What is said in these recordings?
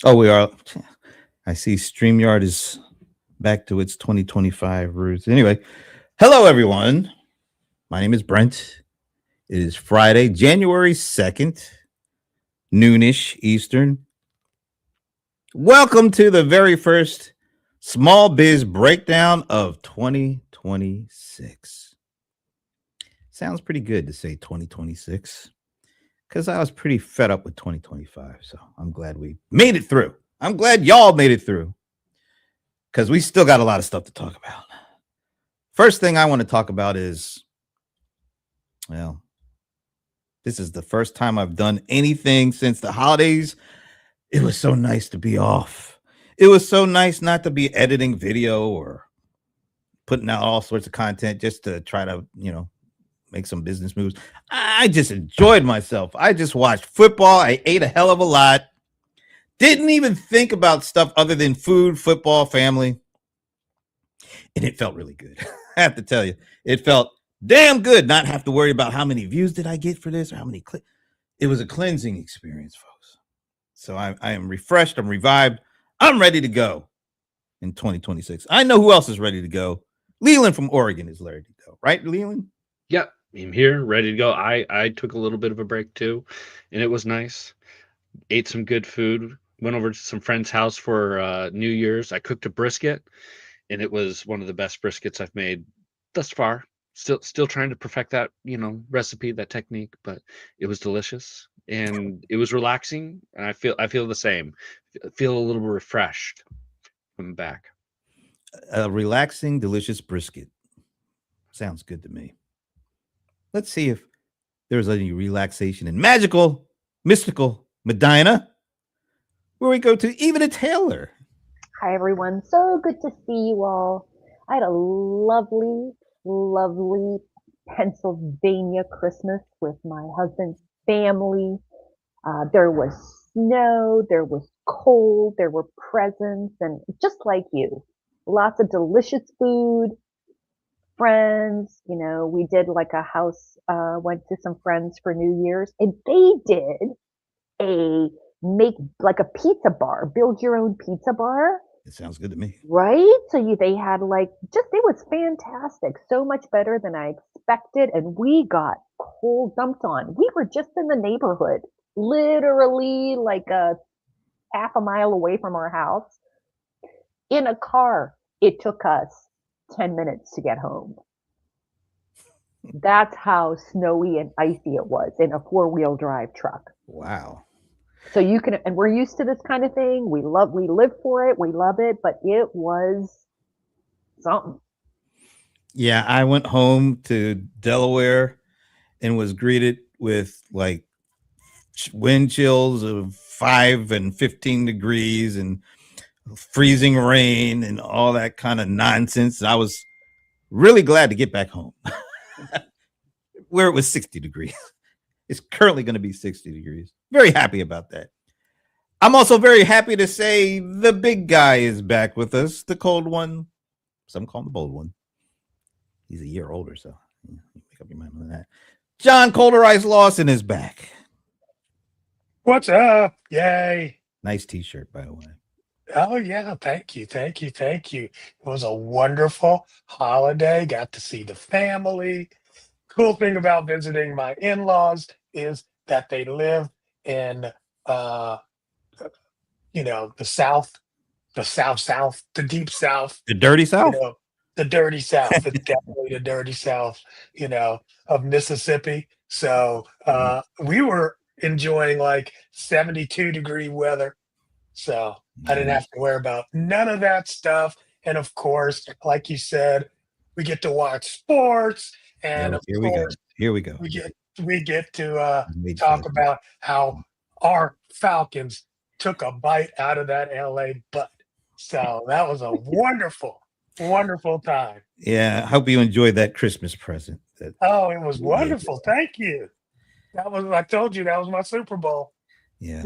Oh, we are. I see StreamYard is back to its 2025 roots. Anyway, hello, everyone. My name is Brent. It is Friday, January 2nd, noonish Eastern. Welcome to the very first Small Biz Breakdown of 2026. Sounds pretty good to say 2026 because I was pretty fed up with 2025. So I'm glad we made it through. I'm glad y'all made it through because we still got a lot of stuff to talk about. First thing I want to talk about is, well, this is the first time I've done anything since the holidays. It was so nice to be off. It was so nice not to be editing video or putting out all sorts of content just to try to, make some business moves. I just enjoyed myself. I just watched football. I ate a hell of a lot. Didn't even think about stuff other than food, football, family. And it felt really good. I have to tell you, it felt damn good not have to worry about how many views did I get for this or how many clicks. It was a cleansing experience, folks. So I am refreshed. I'm revived. I'm ready to go in 2026. I know who else is ready to go. Leland from Oregon is ready to go. Right, Leland? Yep, I'm here, ready to go. I took a little bit of a break too, and it was nice. Ate some good food. Went over to some friend's house for New Year's. I cooked a brisket, and it was one of the best briskets I've made thus far. Still trying to perfect that, recipe, that technique, but it was delicious and it was relaxing. And I feel the same. I feel a little refreshed coming back. A relaxing, delicious brisket. Sounds good to me. Let's see if there's any relaxation in magical, mystical Medina, where we go to even a Taylor. Hi, everyone. So good to see you all. I had a lovely, lovely Pennsylvania Christmas with my husband's family. There was snow, there was cold, there were presents, and just like you, lots of delicious food, friends. We did like a house, went to some friends for New Year's, and they did a make like a pizza bar, build your own pizza bar. It sounds good to me. Right? They had like just it was fantastic. So much better than I expected. And we got cold dumped on. We were just in the neighborhood, literally like a half a mile away from our house in a car. It took us 10 minutes to get home. That's how snowy and icy it was in a four-wheel drive truck. Wow. So you can, and we're used to this kind of thing. We live for it. We love it, but it was something. Yeah, I went home to Delaware and was greeted with like wind chills of 5 and 15 degrees and freezing rain and all that kind of nonsense. I was really glad to get back home where it was 60 degrees. It's currently going to be 60 degrees. Very happy about that. I'm also very happy to say the big guy is back with us, the cold one. Some call him the bold one. He's a year older, so make up your mind on that. John Colder Ice Lawson is back. What's up? Yay. Nice t-shirt, by the way. Oh, yeah. Thank you. Thank you. Thank you. It was a wonderful holiday. Got to see the family. Cool thing about visiting my in laws is that they live in, uh, the South, South, the deep South, The Dirty you South? know, the dirty South. It's definitely the dirty South, of Mississippi. So we were enjoying like 72-degree weather. So I didn't have to worry about none of that stuff. And of course, like you said, we get to watch sports. And of Here we go. course, Here we go. we get to Made talk for about how our Falcons took a bite out of that LA butt. So that was a wonderful, wonderful time. Yeah, I hope you enjoyed that Christmas present. Oh, it was We gave wonderful. Thank you. I told you that was my Super Bowl. Yeah,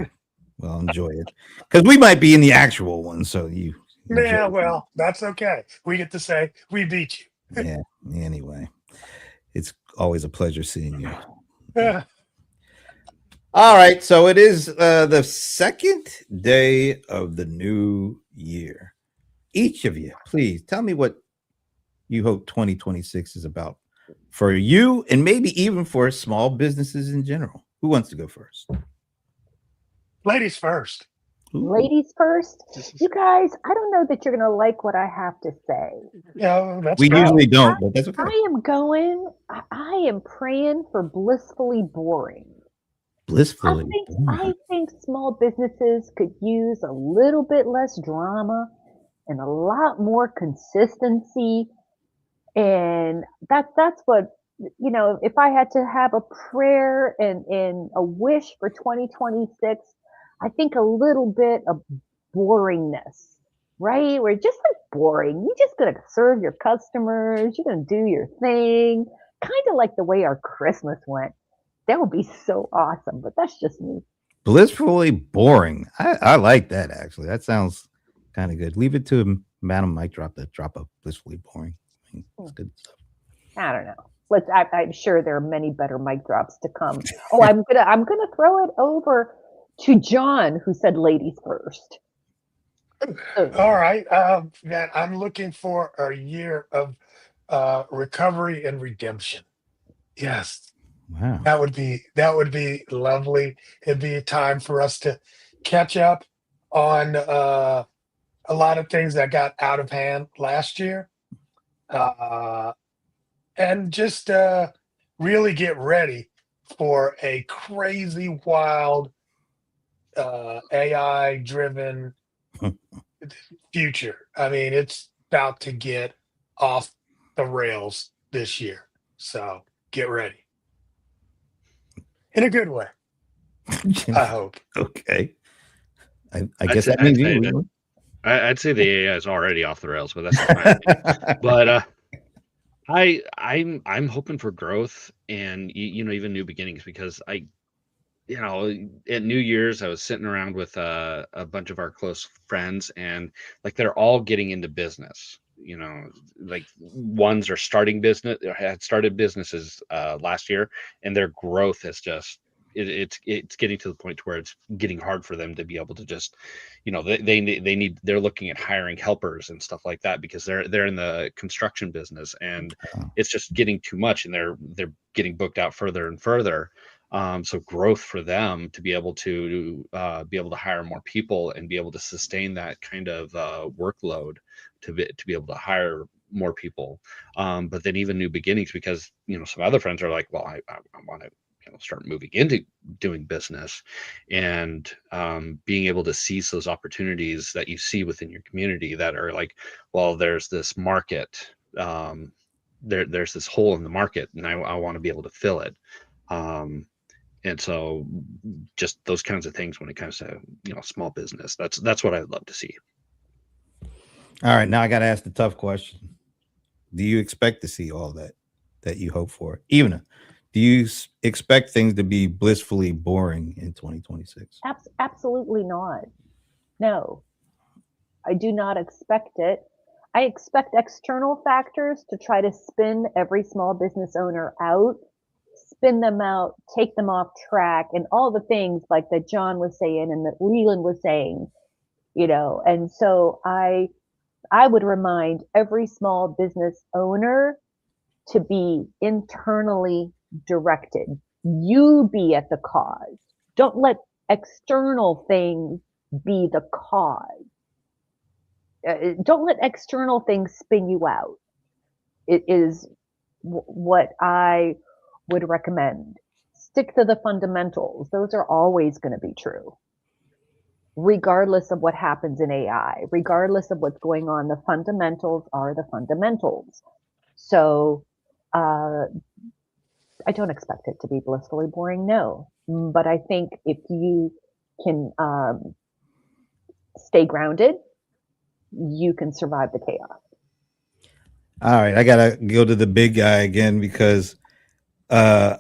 well, enjoy it because we might be in the actual one. So you enjoy Yeah, it. well, that's okay. We get to say we beat you. Yeah. Anyway, it's always a pleasure seeing you. Yeah. All right, so it is the second day of the new year. Each of you, please tell me what you hope 2026 is about for you, and maybe even for small businesses in general. Who wants to go first? Ladies first. Ooh, Ladies first. This is- You guys, I don't know that you're going to like what I have to say. Yeah, let's we go. usually don't, but that's okay. I am praying for blissfully boring. Blissfully. I think small businesses could use a little bit less drama and a lot more consistency. And that's what, if I had to have a prayer and a wish for 2026, I think a little bit of boringness, right? We're just like boring. You're just gonna serve your customers, you're gonna do your thing, kind of like the way our Christmas went. That would be so awesome, but that's just me. Blissfully boring. I like that actually. That sounds kind of good. Leave it to Madam Mike drop of blissfully boring. I mean, it's good stuff. I don't know. I'm sure there are many better mic drops to come. Oh, I'm gonna throw it over to John, who said ladies first. All right. Man, I'm looking for a year of recovery and redemption. Yes, Wow. that would be lovely. It'd be a time for us to catch up on a lot of things that got out of hand last year, and just really get ready for a crazy, wild, AI driven future. I mean, it's about to get off the rails this year. So get ready. In a good way, I hope. Okay. I I'd guess say- that means I'd say you. I'd say the AI is already off the rails, but that's just my opinion. But I'm hoping for growth and even new beginnings, because at New Year's I was sitting around with a bunch of our close friends, and like they're all getting into business. Like ones are starting business or had started businesses last year, and their growth has just it's getting to the point where it's getting hard for them to be able to just they're looking at hiring helpers and stuff like that, because they're in the construction business, and Oh. it's just getting too much, and they're getting booked out further and further. So growth for them to be able to hire more people and be able to sustain that kind of workload to be able to hire more people. But then even new beginnings, because some other friends are like, well, I want to start moving into doing business, and being able to seize those opportunities that you see within your community that are like, well, there's this market, there's this hole in the market, and I want to be able to fill it. And so just those kinds of things when it comes to small business, that's what I'd love to see. All right, now I got to ask the tough question. Do you expect to see all that you hope for? Even do you expect things to be blissfully boring in 2026? Absolutely not. No, I do not expect it. I expect external factors to try to spin every small business owner out, spin them out, take them off track, and all the things like that John was saying and that Leland was saying, And so I would remind every small business owner to be internally directed. You be at the cause. Don't let external things be the cause. Don't let external things spin you out. It is what I would recommend. Stick to the fundamentals. Those are always going to be true. Regardless of what happens in AI, regardless of what's going on, the fundamentals are the fundamentals. So I don't expect it to be blissfully boring, no. But I think if you can stay grounded, you can survive the chaos. All right, I gotta go to the big guy again because I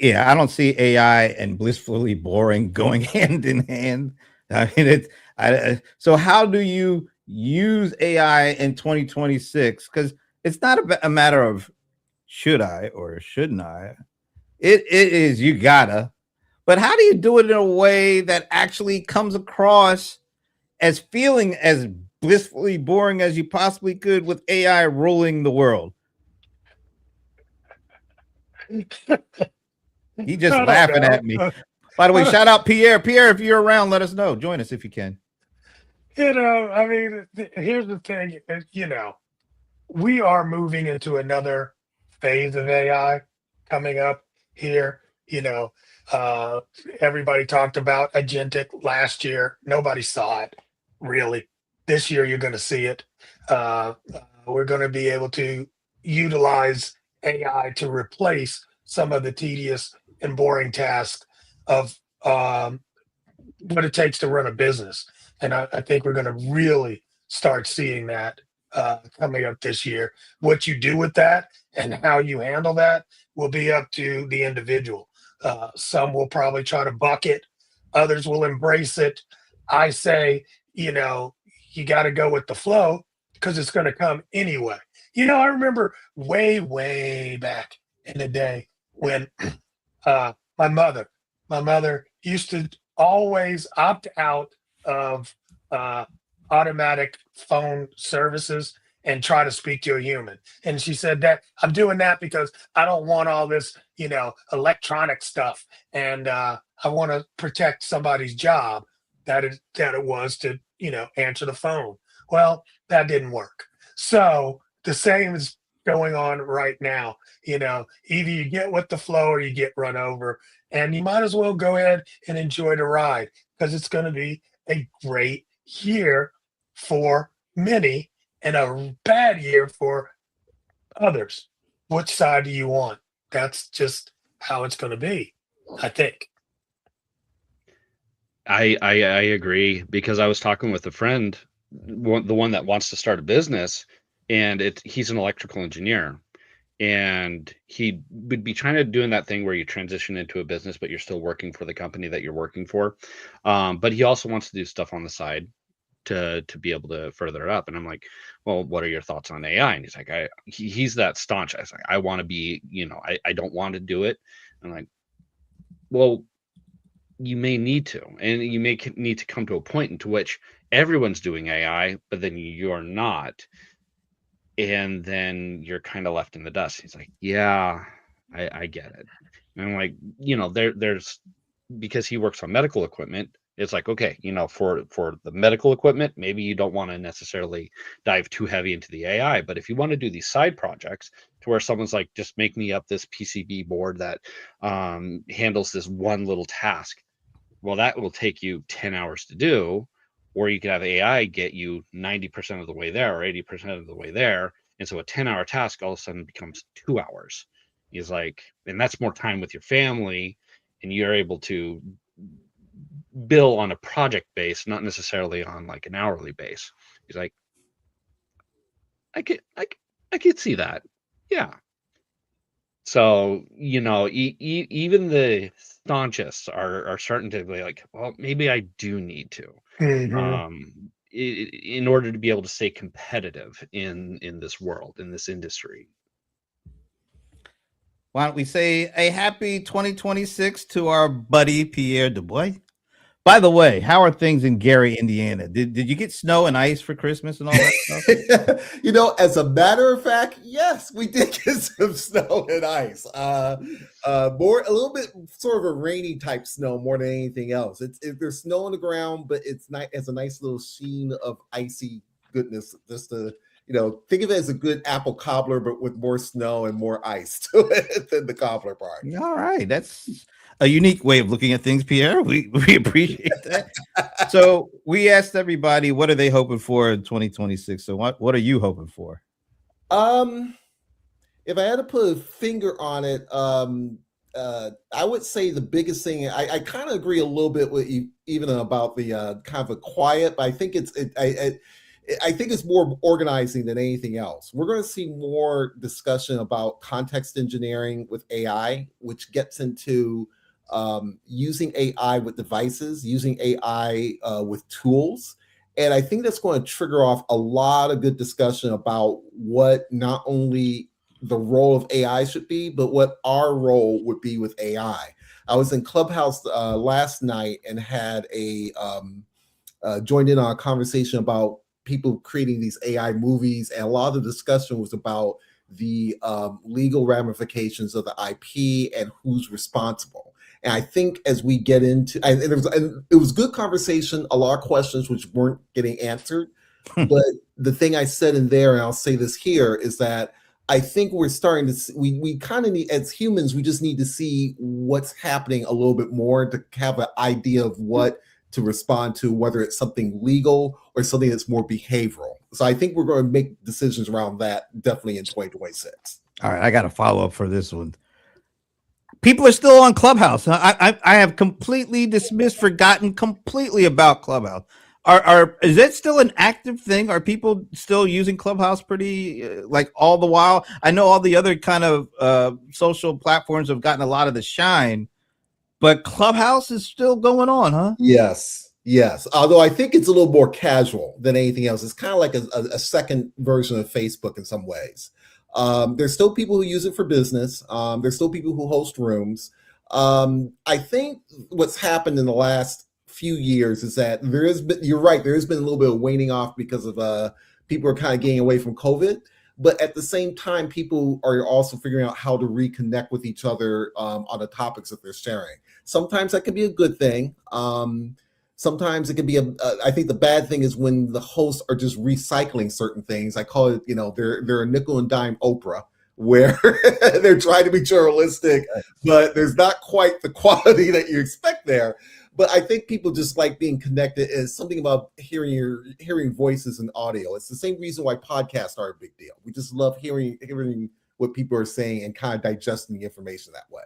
don't see AI and blissfully boring going hand in hand. I mean, so how do you use AI in 2026? Because it's not a matter of should I or shouldn't I. It is you gotta, But how do you do it in a way that actually comes across as feeling as blissfully boring as you possibly could with AI ruling the world? He just I don't laughing know. at me. By the way, shout out Pierre. Pierre, if you're around, let us know. Join us if you can. I mean, here's the thing. We are moving into another phase of AI coming up here. You know, uh, Everybody talked about agentic last year. Nobody saw it really. This year, you're going to see it. We're going to be able to utilize AI to replace some of the tedious and boring tasks of what it takes to run a business. And I think we're going to really start seeing that coming up this year. What you do with that and how you handle that will be up to the individual. Some will probably try to buck it, others will embrace it. I say, you got to go with the flow because it's going to come anyway. I remember way back in the day when uh, my mother, my mother used to always opt out of uh, automatic phone services and try to speak to a human. And she said that I'm doing that because I don't want all this, electronic stuff, and I want to protect somebody's job that it was to, answer the phone. Well, that didn't work. So the same is going on right now. Either you get with the flow or you get run over, and you might as well go ahead and enjoy the ride because it's going to be a great year for many and a bad year for others. Which side do you want? That's just how it's going to be, I think. I agree, because I was talking with a friend, the one that wants to start a business, and he's an electrical engineer, and he would be trying to doing that thing where you transition into a business, but you're still working for the company that you're working for. But he also wants to do stuff on the side to be able to further it up. And I'm like, well, what are your thoughts on AI? And he's like, he's that staunch. I was like, I want to be, I don't want to do it. I'm like, well, you may need to, and you may need to come to a point into which everyone's doing AI, but then you're not, and then you're kind of left in the dust. He's like, yeah, I get it. And I'm like, there's, because he works on medical equipment, it's like, okay, for the medical equipment, maybe you don't want to necessarily dive too heavy into the AI, but if you want to do these side projects to where someone's like, just make me up this PCB board that handles this one little task, well, that will take you 10 hours to do, or you could have AI get you 90% of the way there or 80% of the way there. And so a 10-hour task all of a sudden becomes 2 hours. He's like, and that's more time with your family, and you're able to bill on a project base, not necessarily on like an hourly base. He's like, I could see that. Yeah. So, even the staunchest are starting to be like, well, maybe I do need to, Mhm. in order to be able to stay competitive in this world, in this industry. Why don't we say a happy 2026 to our buddy Pierre Dubois? By the way, how are things in Gary, Indiana? Did you get snow and ice for Christmas and all that stuff? As a matter of fact, yes, we did get some snow and ice. More a little bit sort of a rainy type snow more than anything else. There's snow on the ground, but it's a nice little sheen of icy goodness. Just to think of it as a good apple cobbler, but with more snow and more ice to it than the cobbler part. All right, that's a unique way of looking at things, Pierre. We appreciate that. So we asked everybody, what are they hoping for in 2026? So what are you hoping for? If I had to put a finger on it, I would say the biggest thing. I kind of agree a little bit with you, even about the kind of a quiet. But I think I think it's more organizing than anything else. We're going to see more discussion about context engineering with AI, which gets into using AI with devices, using AI with tools. And I think that's going to trigger off a lot of good discussion about what not only the role of AI should be, but what our role would be with AI. I was in Clubhouse last night and had joined in on a conversation about people creating these AI movies, and a lot of the discussion was about the legal ramifications of the IP and who's responsible. And I think as we get into, and it was good conversation, a lot of questions which weren't getting answered. But the thing I said in there, and I'll say this here, is that I think we're starting to see, we kind of need, as humans, we just need to see what's happening a little bit more to have an idea of what to respond to, whether it's something legal or something that's more behavioral. So I think we're going to make decisions around that definitely in 2026. All right, I got a follow up for this one. People are still on Clubhouse. I have completely forgotten completely about Clubhouse. Is it still an active thing? Are people still using Clubhouse pretty like all the while? I know all the other kind of social platforms have gotten a lot of the shine, but Clubhouse is still going on, huh? Yes. Although I think it's a little more casual than anything else. It's kind of like a second version of Facebook in some ways. There's still people who use it for business. There's still people who host rooms. I think what's happened in the last few years is that you're right, there has been a little bit of waning off because of people are kind of getting away from COVID. But at the same time, people are also figuring out how to reconnect with each other on the topics that they're sharing. Sometimes that can be a good thing. Sometimes it can be I think the bad thing is when the hosts are just recycling certain things. I call it, they're a nickel and dime Oprah, where they're trying to be journalistic, but there's not quite the quality that you expect there. But I think people just like being connected. Is something about hearing voices and audio. It's the same reason why podcasts are a big deal. We just love hearing what people are saying and kind of digesting the information that way.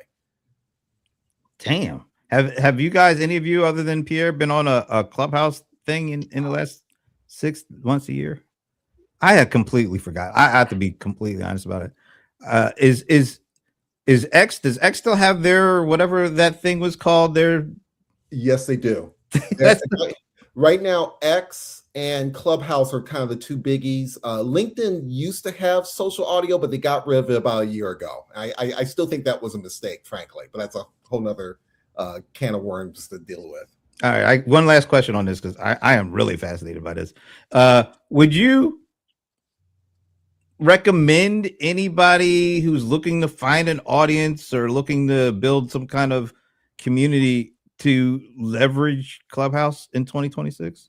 Damn. Have you guys, any of you other than Pierre, been on a Clubhouse thing in the last 6 months, a year? I had completely forgot. I have to be completely honest about it. Is X, does X still have their, whatever that thing was called, their? Yes, they do. Right now, X and Clubhouse are kind of the two biggies. LinkedIn used to have social audio, but they got rid of it about a year ago. I still think that was a mistake, frankly, but that's a whole nother can of worms to deal with. All right. One last question on this, because I am really fascinated by this. Would you recommend anybody who's looking to find an audience or looking to build some kind of community to leverage Clubhouse in 2026?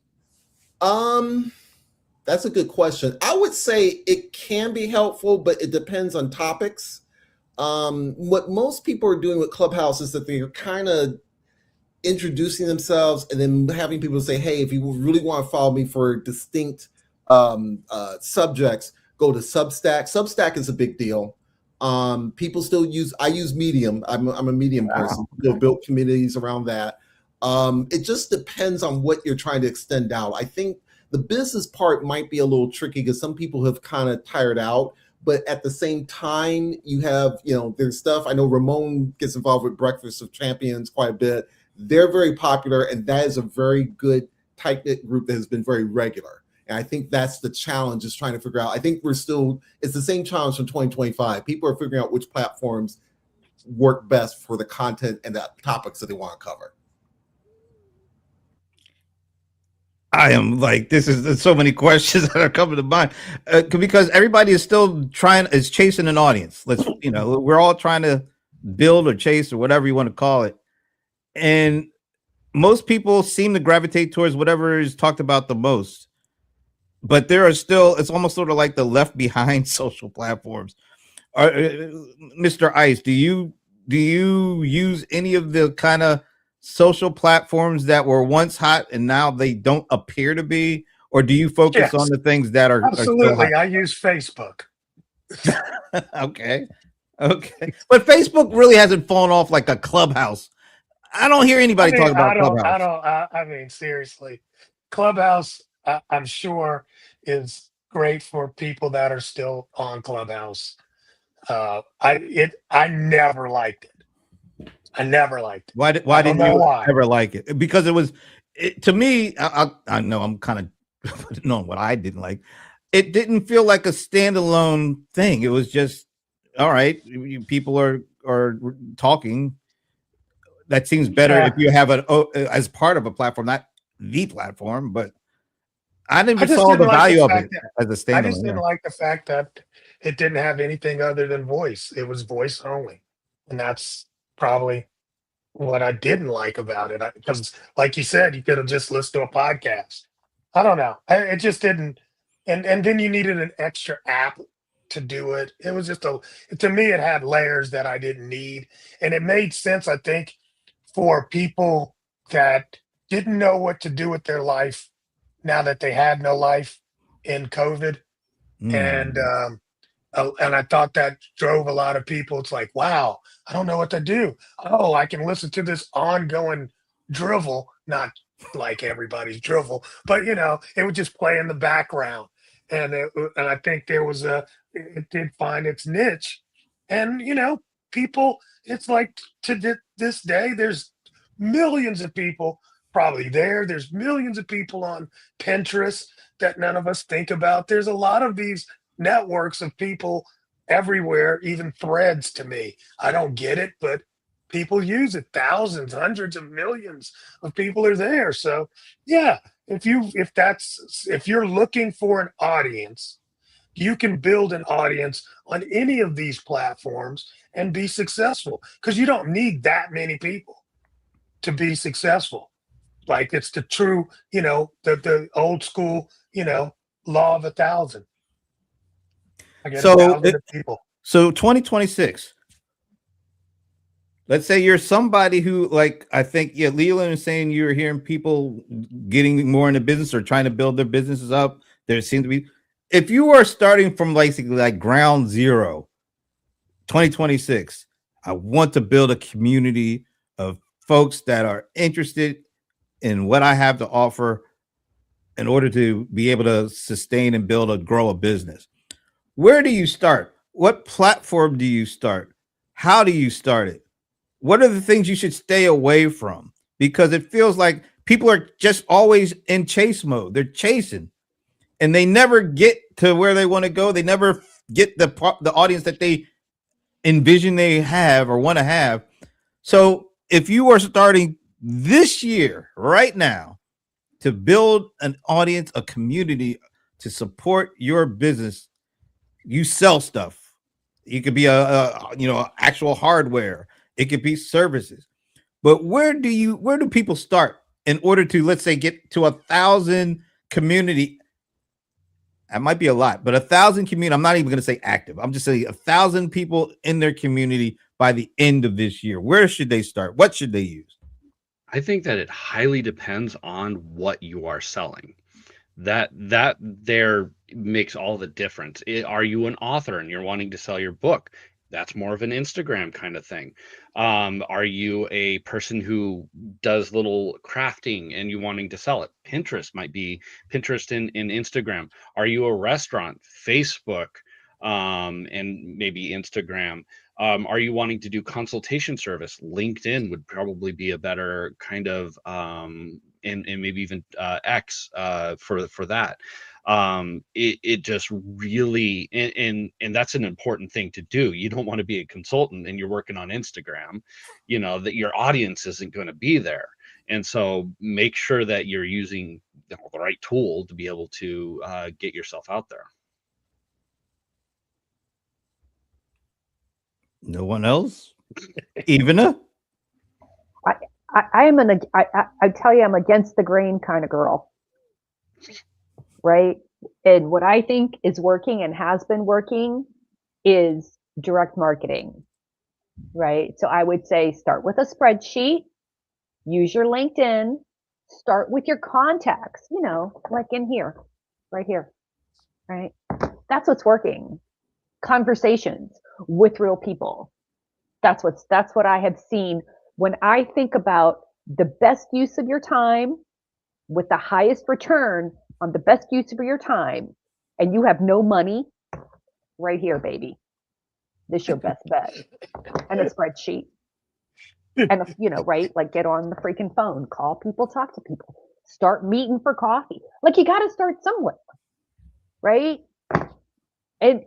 That's a good question. I would say it can be helpful, but it depends on topics. What most people are doing with Clubhouse is that they're kind of introducing themselves and then having people say, hey, if you really want to follow me for distinct subjects, go to Substack. Substack is a big deal. People still I use Medium. I'm a Medium person. Still built communities around that. It just depends on what you're trying to extend out. I think the business part might be a little tricky because some people have kind of tired out. But at the same time, you have, there's stuff. I know Ramon gets involved with Breakfast of Champions quite a bit. They're very popular, and that is a very good, tight-knit group that has been very regular. And I think that's the challenge, is trying to figure out. I think it's the same challenge from 2025. People are figuring out which platforms work best for the content and the topics that they want to cover. I am like, there's so many questions that are coming to mind because everybody is still chasing an audience. We're all trying to build or chase or whatever you want to call it. And most people seem to gravitate towards whatever is talked about the most. But there are still, it's almost sort of like the left behind social platforms. Mr. Ice, do you use any of the kind of social platforms that were once hot and now they don't appear to be? Or do you focus on the things that are absolutely? I use Facebook. Okay. But Facebook really hasn't fallen off like a Clubhouse. I don't hear anybody talk about Clubhouse. I mean, seriously, Clubhouse, I'm sure, is great for people that are still on Clubhouse. I never liked it. I never liked it. Why didn't you ever like it? Because to me, I know I'm kind of knowing what I didn't like. It didn't feel like a standalone thing. It was just, all right, people are talking. that seems better Yeah. if you have an as part of a platform, not the platform. But I I never just saw didn't the like the value of fact it that as a I just standalone. didn't Yeah. like the fact that it didn't have anything other than voice. It was voice only, and that's probably what I didn't like about it. Because, like you said, you could have just listened to a podcast. I don't know. It just didn't. And then you needed an extra app to do it. It was just a to me, it had layers that I didn't need, and it made sense. I think for people that didn't know what to do with their life now that they had no life in COVID, and Mm. and I thought that drove a lot of people. It's like, wow, I don't know what to do. Oh, I can listen to this ongoing drivel, not like everybody's drivel, but it would just play in the background. And I think it did find its niche. And people, it's like this day, there's millions of people probably there. There's millions of people on Pinterest that none of us think about. There's a lot of these networks of people everywhere, even threads to me. I don't get it, but people use it. Thousands, hundreds of millions of people are there. So yeah, if you're looking for an audience, you can build an audience on any of these platforms and be successful because you don't need that many people to be successful. Like it's the true, the old school, law of 1,000. I get So 1,000 people. So 2026. Let's say you're somebody who, like, I think, yeah, Leland is saying you're hearing people getting more into business or trying to build their businesses up. There seems to be, if you are starting from basically like ground zero, 2026, I want to build a community of folks that are interested in what I have to offer in order to be able to sustain and grow a business. Where do you start? What platform do you start? How do you start it? What are the things you should stay away from? Because it feels like people are just always in chase mode. They're chasing and they never get to where they want to go. They never get the audience that they envision they have or want to have. So if you are starting this year, right now, to build an audience, a community to support your business, you sell stuff. It could be actual hardware. It could be services. But where do people start in order to, let's say, get to 1,000 community? That might be a lot, but 1,000 community. I'm not even going to say active. I'm just saying 1,000 people in their community by the end of this year. Where should they start? What should they use? I think that it highly depends on what you are selling. That there makes all the difference. Are you an author and you're wanting to sell your book? That's more of an Instagram kind of thing. Are you a person who does little crafting and you wanting to sell it? Pinterest might be Pinterest in Instagram. Are you a restaurant? Facebook, and maybe Instagram. Are you wanting to do consultation service? LinkedIn would probably be a better kind of, and maybe even X for that. It just really, and that's an important thing to do. You don't want to be a consultant and you're working on Instagram, that your audience isn't going to be there. And so make sure that you're using the right tool to be able to get yourself out there. No one else? Even a I tell you, I'm against the grain kind of girl, right? And what I think is working and has been working is direct marketing, right? So I would say start with a spreadsheet, use your LinkedIn, start with your contacts, like in here, right here, right? That's what's working. Conversations with real people. That's what I have seen when I think about the best use of your time with the highest return on the best use of your time, and you have no money. Right here, baby. This your best bet. And a spreadsheet. And right? Like get on the freaking phone, call people, talk to people, start meeting for coffee. Like you got to start somewhere, right? And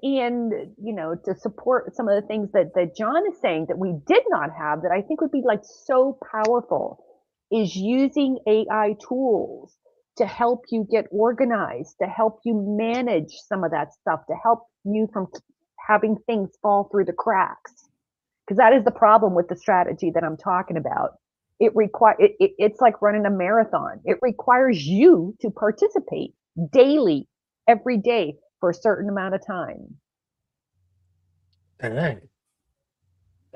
to support some of the things that John is saying that we did not have that I think would be like so powerful is using AI tools to help you get organized, to help you manage some of that stuff, to help you from having things fall through the cracks. Because that is the problem with the strategy that I'm talking about. It's like running a marathon. It requires you to participate daily, every day for a certain amount of time. Dang.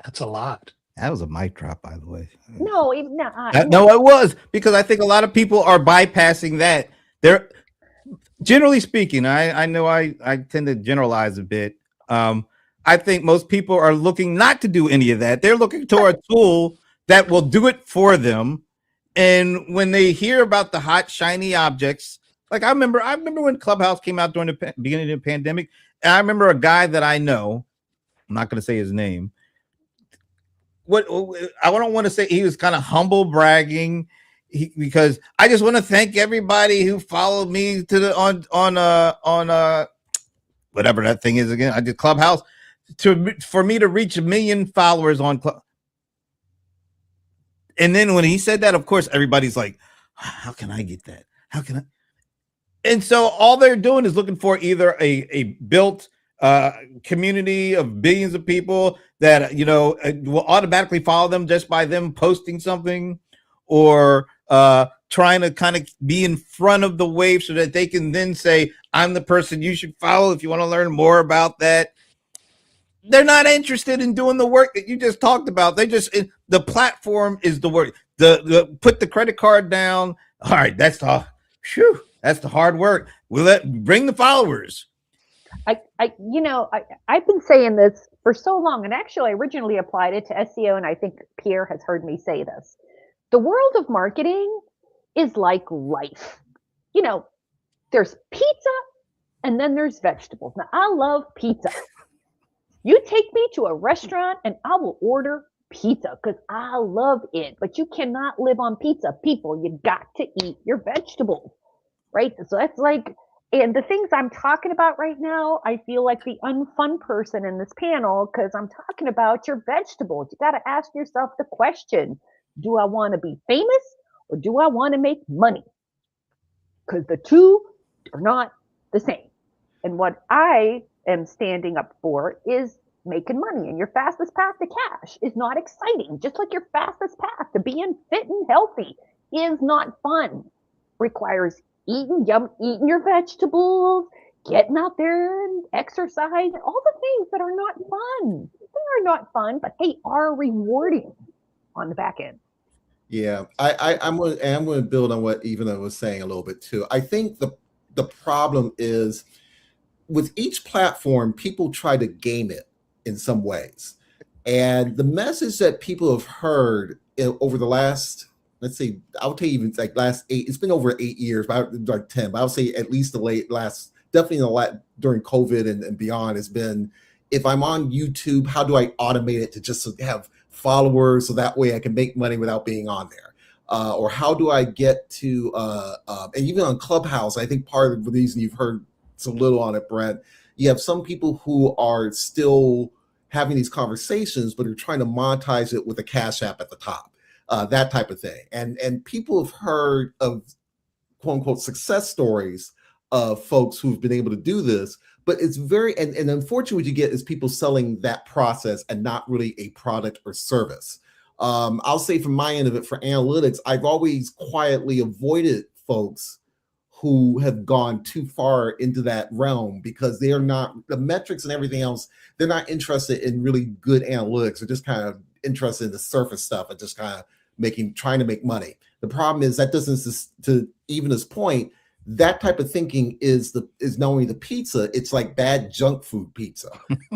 That's a lot. That was a mic drop, by the way. No, No, it was, because I think a lot of people are bypassing that. They're generally speaking, I know I tend to generalize a bit. I think most people are looking not to do any of that. They're looking toward a tool that will do it for them. And when they hear about the hot, shiny objects, like I remember when Clubhouse came out during the beginning of the pandemic, and I remember a guy that I know, I'm not going to say his name. What I don't want to say, he was kind of humble bragging, because I just want to thank everybody who followed me to the on whatever that thing is again. I did Clubhouse for me to reach 1 million followers on Club. And then when he said that, of course, everybody's like, how can I get that? How can I? And so all they're doing is looking for either a built community of billions of people that will automatically follow them just by them posting something, or trying to kind of be in front of the wave so that they can then say, I'm the person you should follow if you want to learn more about that. They're not interested in doing the work that you just talked about. The platform is the work. The put the credit card down. All right, that's the hard work. Bring the followers. I've been saying this for so long, and actually I originally applied it to SEO, and I think Pierre has heard me say this. The world of marketing is like life. There's pizza and then there's vegetables. Now, I love pizza. You take me to a restaurant and I will order pizza because I love it. But you cannot live on pizza, people. You got to eat your vegetables, right? So that's like, and the things I'm talking about right now, I feel like the unfun person in this panel because I'm talking about your vegetables. You got to ask yourself the question, do I want to be famous or do I want to make money? Because the two are not the same. And what I am standing up for is making money. And your fastest path to cash is not exciting. Just like your fastest path to being fit and healthy is not fun. Requires eating your vegetables, getting out there and exercise, all the things that are not fun. They are not fun, but they are rewarding on the back end. Yeah, I'm going to build on what Ivana was saying a little bit too. I think the problem is with each platform, people try to game it in some ways. And the message that people have heard over the last, let's say, I'll tell you even like last 8, it's been over 8 years, like 10, but I'll say at least definitely during COVID and beyond has been, if I'm on YouTube, how do I automate it to just have followers so that way I can make money without being on there? Or how do I get to, and even on Clubhouse, I think part of the reason you've heard so little on it, Brent, you have some people who are still having these conversations, but are trying to monetize it with a Cash App at the top, that type of thing. And people have heard of quote unquote success stories of folks who've been able to do this, but it's very, and unfortunately what you get is people selling that process and not really a product or service. I'll say from my end of it, for analytics, I've always quietly avoided folks who have gone too far into that realm because they are not, the metrics and everything else, they're not interested in really good analytics. They're just kind of interested in the surface stuff and just kind of trying to make money. The problem is that doesn't, to Ivana's point, that type of thinking is not only the pizza, it's like bad junk food pizza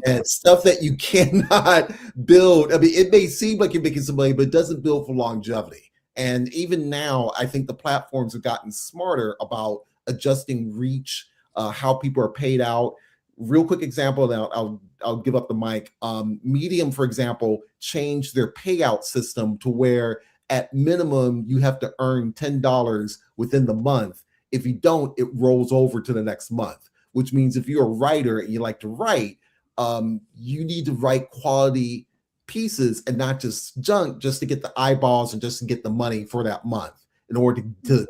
and stuff that you cannot build. I mean, it may seem like you're making some money, but it doesn't build for longevity. And even now, I think the platforms have gotten smarter about adjusting reach, how people are paid out. Real quick example, and I'll give up the mic. Medium, for example, changed their payout system to where at minimum you have to earn $10 within the month. If you don't, it rolls over to the next month, which means if you're a writer and you like to write, you need to write quality pieces and not just junk just to get the eyeballs and just to get the money for that month in order to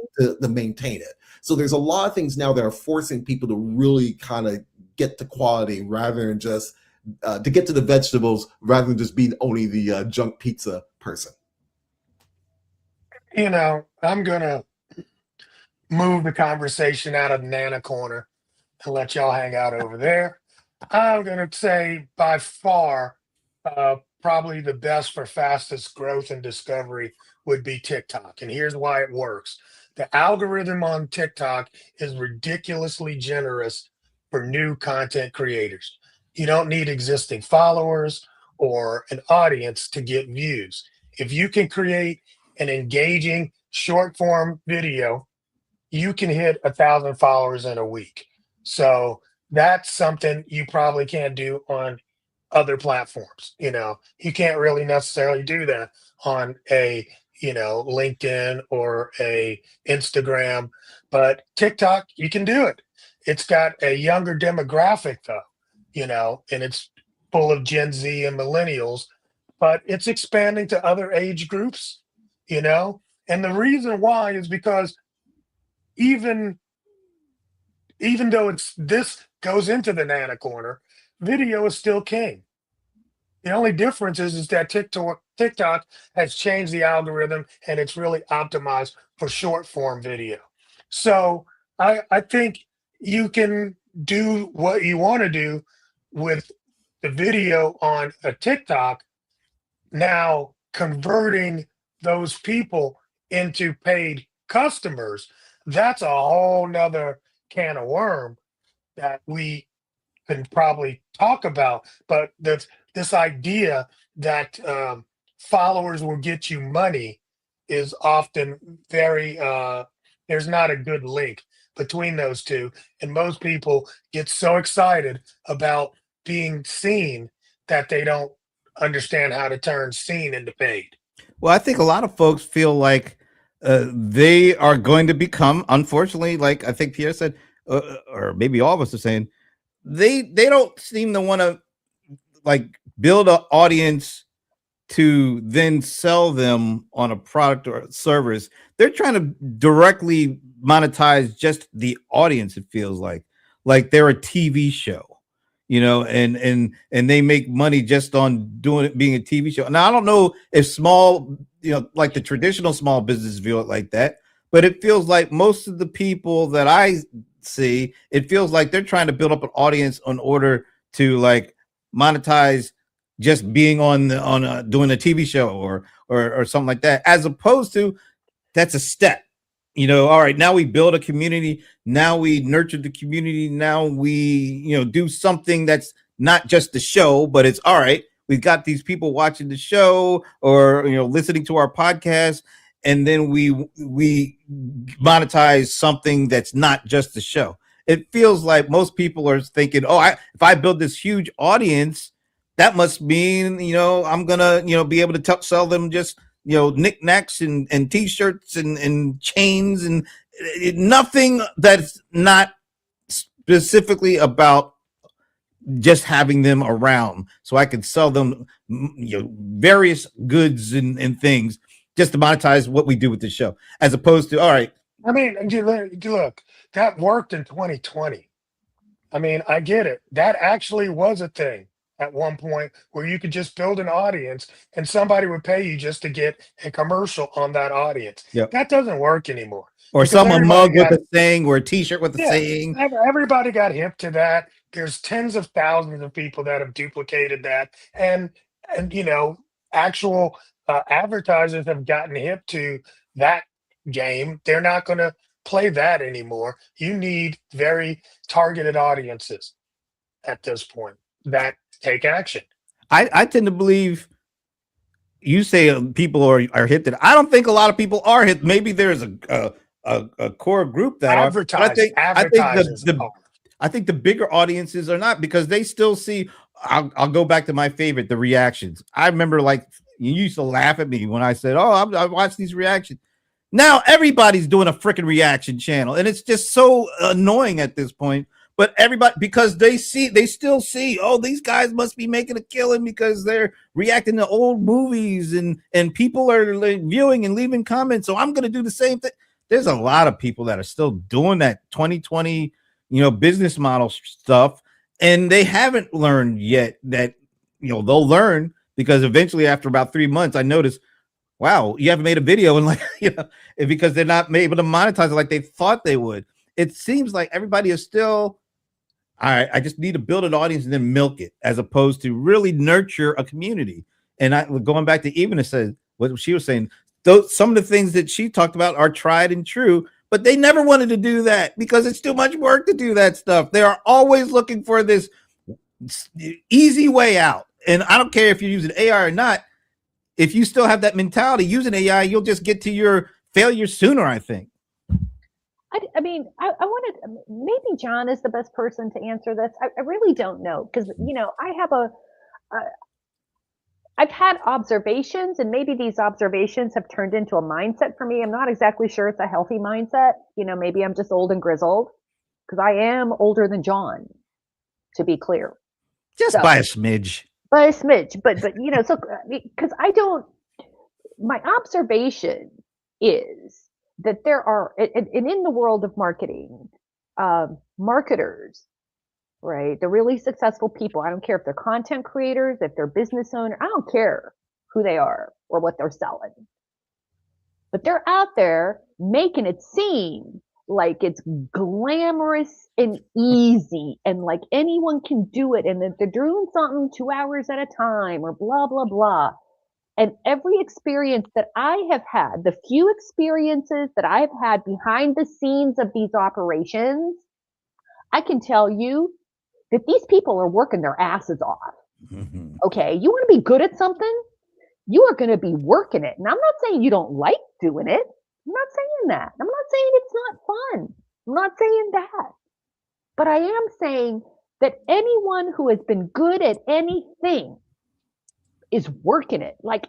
maintain it. So there's a lot of things now that are forcing people to really kind of get to quality rather than just to get to the vegetables rather than just being only the junk pizza person. You know, I'm gonna move the conversation out of Nana Corner and let y'all hang out over there. I'm gonna say by far, probably the best for fastest growth and discovery would be TikTok. And here's why it works. The algorithm on TikTok is ridiculously generous for new content creators. You don't need existing followers or an audience to get views. If you can create an engaging short form video, you can hit 1,000 followers in a week. So that's something you probably can't do on other platforms. You know, you can't really necessarily do that on a, you know, LinkedIn or a Instagram, but TikTok, you can do it. It's got a younger demographic though, you know, and it's full of Gen Z and millennials, but it's expanding to other age groups, you know, and the reason why is because even though this goes into the Nana Corner, video is still king. The only difference is that TikTok has changed the algorithm and it's really optimized for short form video. So I think you can do what you want to do with the video on a TikTok. Now converting those people into paid customers, that's a whole nother can of worm that we can probably talk about. But this idea that followers will get you money is often very there's not a good link between those two, and most people get so excited about being seen that they don't understand how to turn seen into paid. Well, I think a lot of folks feel like they are going to become, unfortunately, like I think Pierre said, or maybe all of us are saying, they don't seem to want to like build an audience to then sell them on a product or service. They're trying to directly monetize just the audience. It feels like they're a TV show, you know, and they make money just on doing it, being a TV show. Now, I don't know if small, you know, like the traditional small business view it like that, but it feels like most of the people that I see, it feels like they're trying to build up an audience in order to like monetize just being on doing a TV show or something like that, as opposed to that's a step. You know, all right, now we build a community, now we nurture the community, now we, you know, do something that's not just the show, but it's all right, we've got these people watching the show or, you know, listening to our podcast, and then we monetize something that's not just the show. It feels like most people are thinking, oh, if I build this huge audience, that must mean, you know, I'm gonna, you know, be able to sell them just, you know, knickknacks and t-shirts and chains and nothing that's not specifically about just having them around so I can sell them, you know, various goods and things just to monetize what we do with the show, as opposed to, all right. I mean, look, that worked in 2020. I mean, I get it. That actually was a thing at one point where you could just build an audience and somebody would pay you just to get a commercial on that audience. Yep. That doesn't work anymore. Or some mug with a saying or a t-shirt with a saying. Everybody got hip to that. There's tens of thousands of people that have duplicated that. And you know, actual advertisers have gotten hip to that game. They're not going to play that anymore. You need very targeted audiences at this point that take action. I tend to believe you say people are hip to that. I don't think a lot of people are hip. Maybe there's a core group that are. I think the bigger audiences are not, because they still see. I'll go back to my favorite, the reactions. I remember, like, you used to laugh at me when I said, "Oh, I watch these reactions." Now everybody's doing a freaking reaction channel, and it's just so annoying at this point. but everybody, because they still see, oh, these guys must be making a killing because they're reacting to old movies and people are like viewing and leaving comments. So I'm going to do the same thing. There's a lot of people that are still doing that 2020, business model stuff, and they haven't learned yet that, they'll learn, because eventually after about 3 months, I noticed, wow, you haven't made a video, and because they're not able to monetize it like they thought they would. It seems like everybody is still, all right, I just need to build an audience and then milk it, as opposed to really nurture a community. And going back to Even said what she was saying, some of the things that she talked about are tried and true, but they never wanted to do that because it's too much work to do that stuff. They are always looking for this easy way out. And I don't care if you're using AI or not. If you still have that mentality using AI, you'll just get to your failure sooner, I think. I mean, I wanted, maybe John is the best person to answer this. I really don't know, because, I've had observations, and maybe these observations have turned into a mindset for me. I'm not exactly sure it's a healthy mindset. Maybe I'm just old and grizzled, because I am older than John, to be clear. Just by a smidge. By a smidge, but so because my observation is that there are, and in the world of marketing, marketers, right? The really successful people. I don't care if they're content creators, if they're business owners. I don't care who they are or what they're selling. But they're out there making it seem like it's glamorous and easy, and like anyone can do it, and that they're doing something 2 hours at a time, or blah, blah, blah. And every experience that I have had, the few experiences that I've had behind the scenes of these operations, I can tell you that these people are working their asses off. Mm-hmm. Okay, you want to be good at something? You are going to be working it. And I'm not saying you don't like doing it. I'm not saying that. I'm not saying it's not fun. I'm not saying that. But I am saying that anyone who has been good at anything is working it. Like,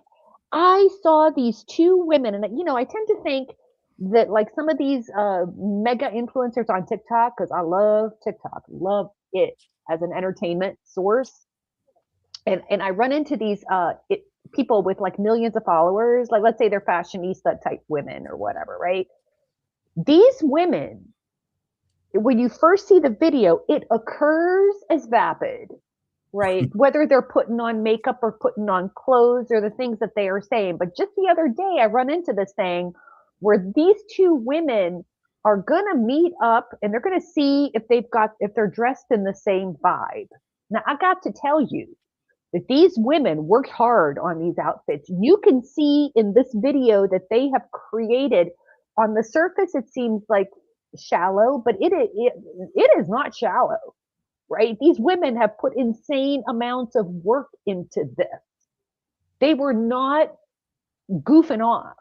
I saw these two women, and I tend to think that, like, some of these mega influencers on TikTok, because I love TikTok, love it as an entertainment source, and I run into these people with like millions of followers, like, let's say they're fashionista type women or whatever, right? These women, when you first see the video, it occurs as vapid, right? Whether they're putting on makeup or putting on clothes or the things that they are saying. But just the other day, I run into this thing where these two women are going to meet up, and they're going to see if they're dressed in the same vibe. Now, I got to tell you that these women worked hard on these outfits. You can see in this video that they have created, on the surface, it seems like shallow, but it is not shallow. Right? These women have put insane amounts of work into this. They were not goofing off.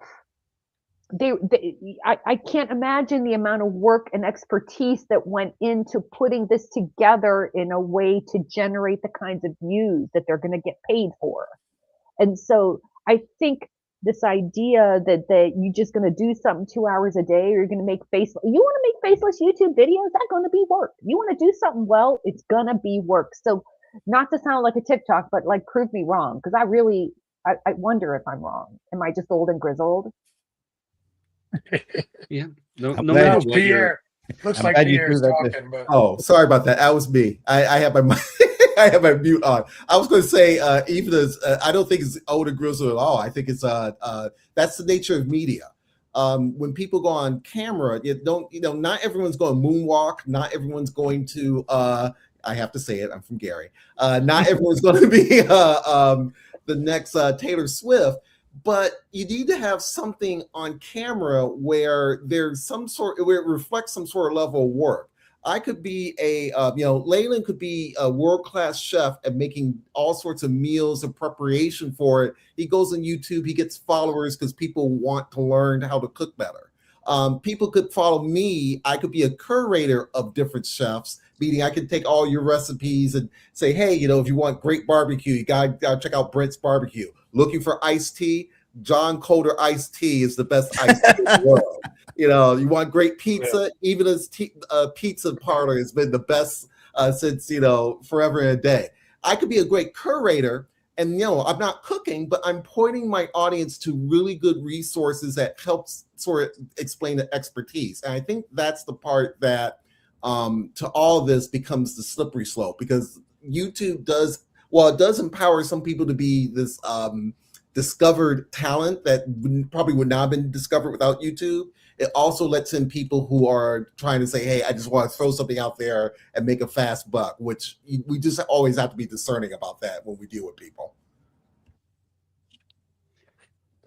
I can't imagine the amount of work and expertise that went into putting this together in a way to generate the kinds of views that they're going to get paid for. And so I think this idea that you're just going to do something 2 hours a day, or you're going to make faceless. You want to make faceless YouTube videos? That's going to be work. You want to do something well? It's going to be work. So, not to sound like a TikTok, but like, prove me wrong, because I wonder if I'm wrong. Am I just old and grizzled? Yeah. No matter what. Pierre. Looks like Pierre's talking. But oh, sorry about that. That was me. I have my I have my mute on. I was going to say, even as I don't think it's old and grizzled at all. I think it's that's the nature of media. When people go on camera, not everyone's going to moonwalk. Not everyone's going to. I have to say it. I'm from Gary. Not everyone's going to be the next Taylor Swift. But you need to have something on camera where there's where it reflects some sort of level of work. I could be Leyland could be a world-class chef at making all sorts of meals and preparation for it. He goes on YouTube, he gets followers because people want to learn how to cook better. People could follow me. I could be a curator of different chefs, meaning I could take all your recipes and say, hey, if you want great barbecue, you gotta check out Brent's Barbecue. Looking for iced tea? John Coulter iced tea is the best iced tea in the world. You know, you want great pizza. Even as pizza parlor has been the best since forever and a day. I could be a great curator, and I'm not cooking, but I'm pointing my audience to really good resources that helps sort of explain the expertise. And I think that's the part that to all of this becomes the slippery slope, because YouTube does empower some people to be this discovered talent that probably would not have been discovered without YouTube. It also lets in people who are trying to say, hey, I just want to throw something out there and make a fast buck, which we just always have to be discerning about that when we deal with people.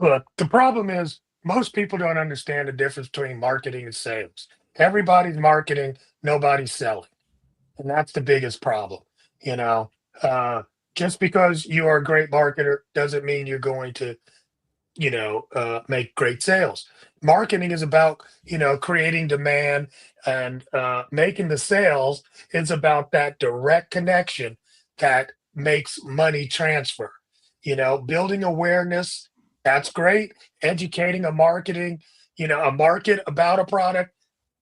Look, the problem is most people don't understand the difference between marketing and sales. Everybody's marketing, nobody's selling. And that's the biggest problem. You know, just because you are a great marketer doesn't mean you're going to make great sales. Marketing is about, creating demand, and making the sales is about that direct connection that makes money transfer. Building awareness, that's great. Educating a market about a product,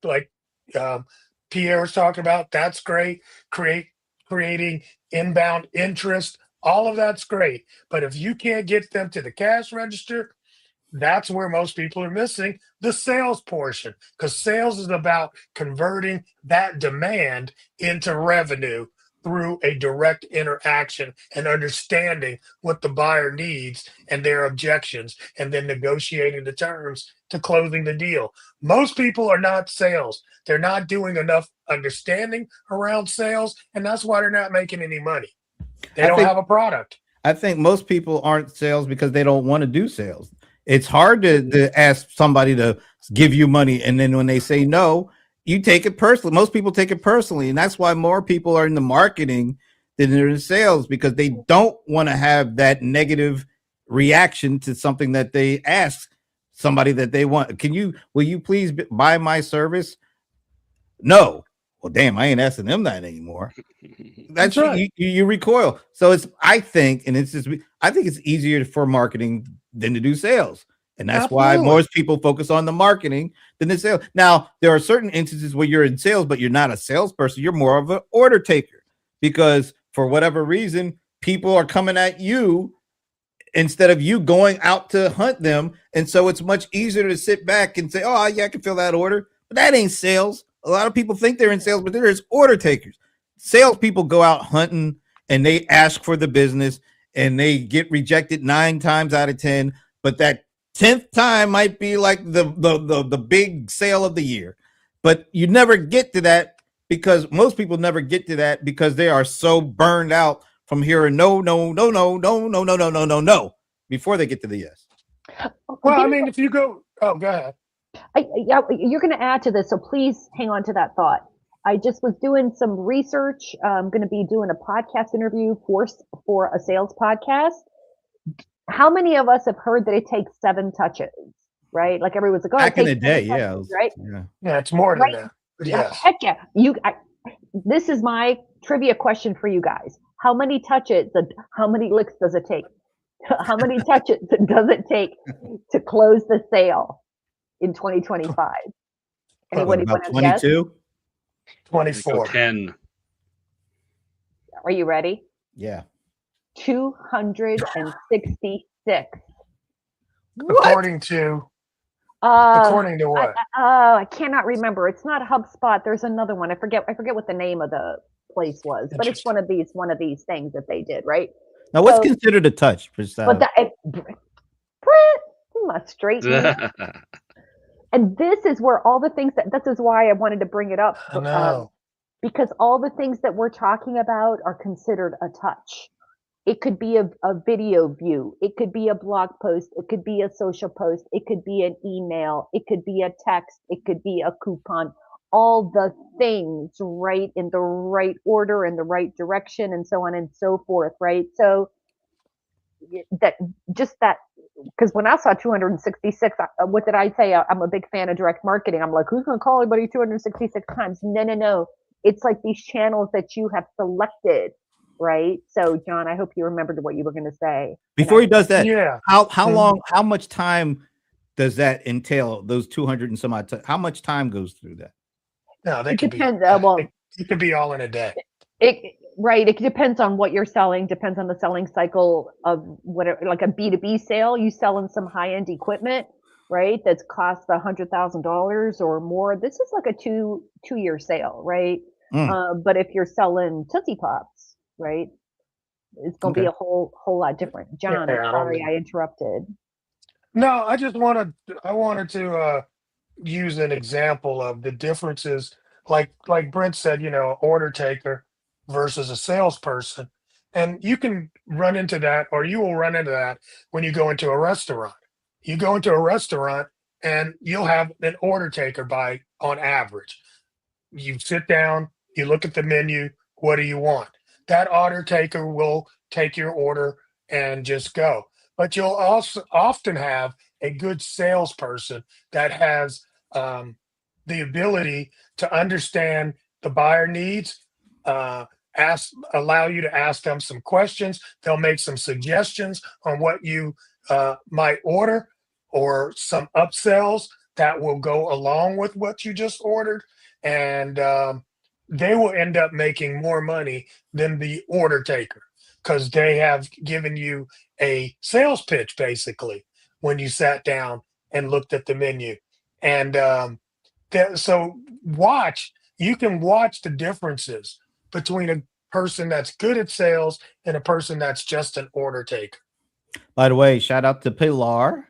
like um, Pierre was talking about, that's great. Creating inbound interest, all of that's great. But if you can't get them to the cash register, that's where most people are missing the sales portion, because sales is about converting that demand into revenue through a direct interaction and understanding what the buyer needs and their objections, and then negotiating the terms to closing the deal. Most people are not sales. They're not doing enough understanding around sales, and that's why they're not making any money. They don't have a product. I think most people aren't sales because they don't want to do sales. It's hard to ask somebody to give you money, and then when they say no, you take it personally. Most people take it personally, and that's why more people are in the marketing than they're in sales, because they don't want to have that negative reaction to something that they ask somebody that they want. Will you please buy my service? No. Well, damn, I ain't asking them that anymore. That's right. You recoil. So I think it's easier for marketing than to do sales. And that's why most people focus on the marketing than the sales. Now, there are certain instances where you're in sales, but you're not a salesperson. You're more of an order taker, because for whatever reason, people are coming at you instead of you going out to hunt them. And so it's much easier to sit back and say, oh, yeah, I can fill that order. But that ain't sales. A lot of people think they're in sales, but they're just order takers. Salespeople go out hunting and they ask for the business, and they get rejected 9 times out of 10. But that 10th time might be like the big sale of the year. But you never get to that, because most people never get to that because they are so burned out from hearing no before they get to the yes. Well, I mean, if you go, go ahead. You're going to add to this, so please hang on to that thought. I just was doing some research. I'm going to be doing a podcast interview for a sales podcast. How many of us have heard that it takes 7 touches, right? Like everyone's like, oh, back in the day, touches, right? Yeah, it's more than that. But yes. Heck yeah. This is my trivia question for you guys. How many touches, how many licks does it take? How many touches does it take to close the sale in 2025? Anybody want to guess? 22? 24. 10. Are you ready? Yeah. 266. According to what? I cannot remember. It's not HubSpot. There's another one. I forget what the name of the place was, but it's one of these things that they did, right? Now, what's considered a touch? Brent, you must straighten it. And this is where all the things this is why I wanted to bring it up. Because all the things that we're talking about are considered a touch. It could be a video view. It could be a blog post. It could be a social post. It could be an email. It could be a text. It could be a coupon. All the things, right, in the right order, in the right direction, and so on and so forth, right? So because when I saw 266, what did I say? I'm a big fan of direct marketing. I'm like, who's going to call anybody 266 times? No. It's like these channels that you have selected. Right. So, John, I hope you remembered what you were going to say. Before he does that, yeah. how long, how much time does that entail? Those 200 and some odd. How much time goes through that? No, they It could be. depends. Well, It could be all in a day. right. It depends on what you're selling. Depends on the selling cycle of whatever. Like a B2B sale, you selling some high end equipment, right? That's cost $100,000 or more. This is like a two-year sale, right? But if you're selling Tootsie Pops, right, it's going to be Okay. a whole lot different. John, I'm Yeah, sorry I interrupted. No, I wanted to use an example of the differences, like Brent said, order taker versus a salesperson. And you can run into that, or you will run into that when you go into a restaurant. You go into a restaurant and you'll have an order taker by on average. You sit down, you look at the menu, what do you want? That order taker will take your order and just go. But you'll also often have a good salesperson that has the ability to understand the buyer needs, allow you to ask them some questions. They'll make some suggestions on what you might order or some upsells that will go along with what you just ordered. And they will end up making more money than the order taker because they have given you a sales pitch basically when you sat down and looked at the menu. And so you can watch the differences between a person that's good at sales and a person that's just an order taker. By the way, shout out to Pilar.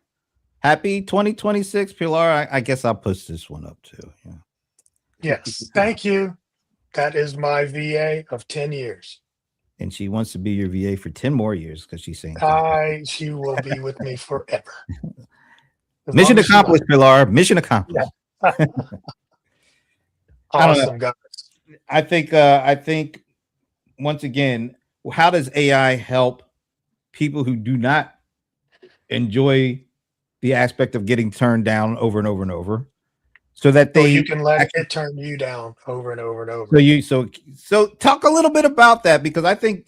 Happy 2026, Pilar. I guess I'll push this one up too. Yeah. Yes, thank you. That is my VA of 10 years. And she wants to be your VA for 10 more years because she's saying She will be with me forever. Mission accomplished, Pilar. Mission accomplished. Yeah. Awesome, guys. I think once again, how does AI help people who do not enjoy the aspect of getting turned down over and over and over, so that they you can let it turn you down over and over and over. So talk a little bit about that, because I think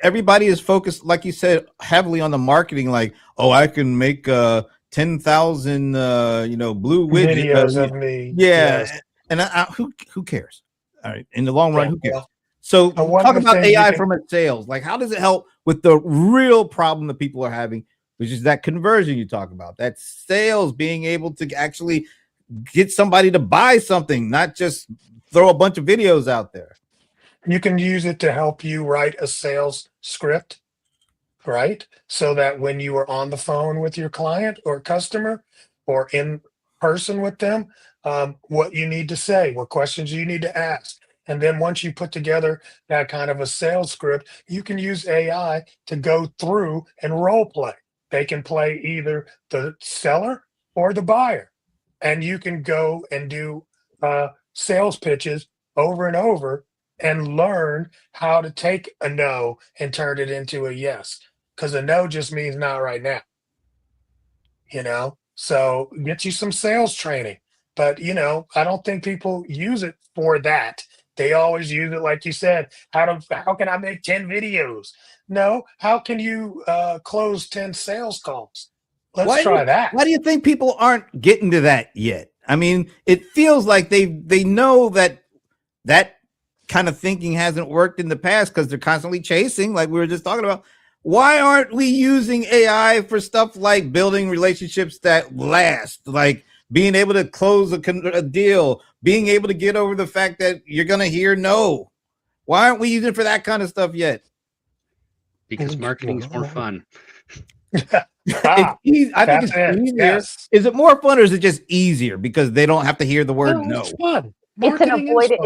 everybody is focused, like you said, heavily on the marketing. Like, oh, I can make 10,000 blue widget videos of me. Yeah, Yes. and who cares? All right, in the long run, who cares? Well, So one talk of the about things AI from a sales. Like, how does it help with the real problem that people are having, which is that conversion you talk about, that sales, being able to actually get somebody to buy something, not just throw a bunch of videos out there. You can use it to help you write a sales script, right? So that when you are on the phone with your client or customer or in person with them, what you need to say, what questions you need to ask. And then once you put together that kind of a sales script, you can use AI to go through and role play. They can play either the seller or the buyer. And you can go and do sales pitches over and over and learn how to take a no and turn it into a yes. Because a no just means not right now. So get you some sales training. But I don't think people use it for that. They always use it, like you said, how can I make 10 videos? No, how can you close 10 sales calls? Let's try that. Why do you think people aren't getting to that yet? I mean, it feels like they know that kind of thinking hasn't worked in the past because they're constantly chasing, like we were just talking about. Why aren't we using AI for stuff like building relationships that last, like being able to close a deal, being able to get over the fact that you're going to hear no? Why aren't we using it for that kind of stuff yet? Because marketing's more fun. It's easy. I think it's easier. Yes. Is it more fun, or is it just easier because they don't have to hear the word no? It's fun. It's an avoidance.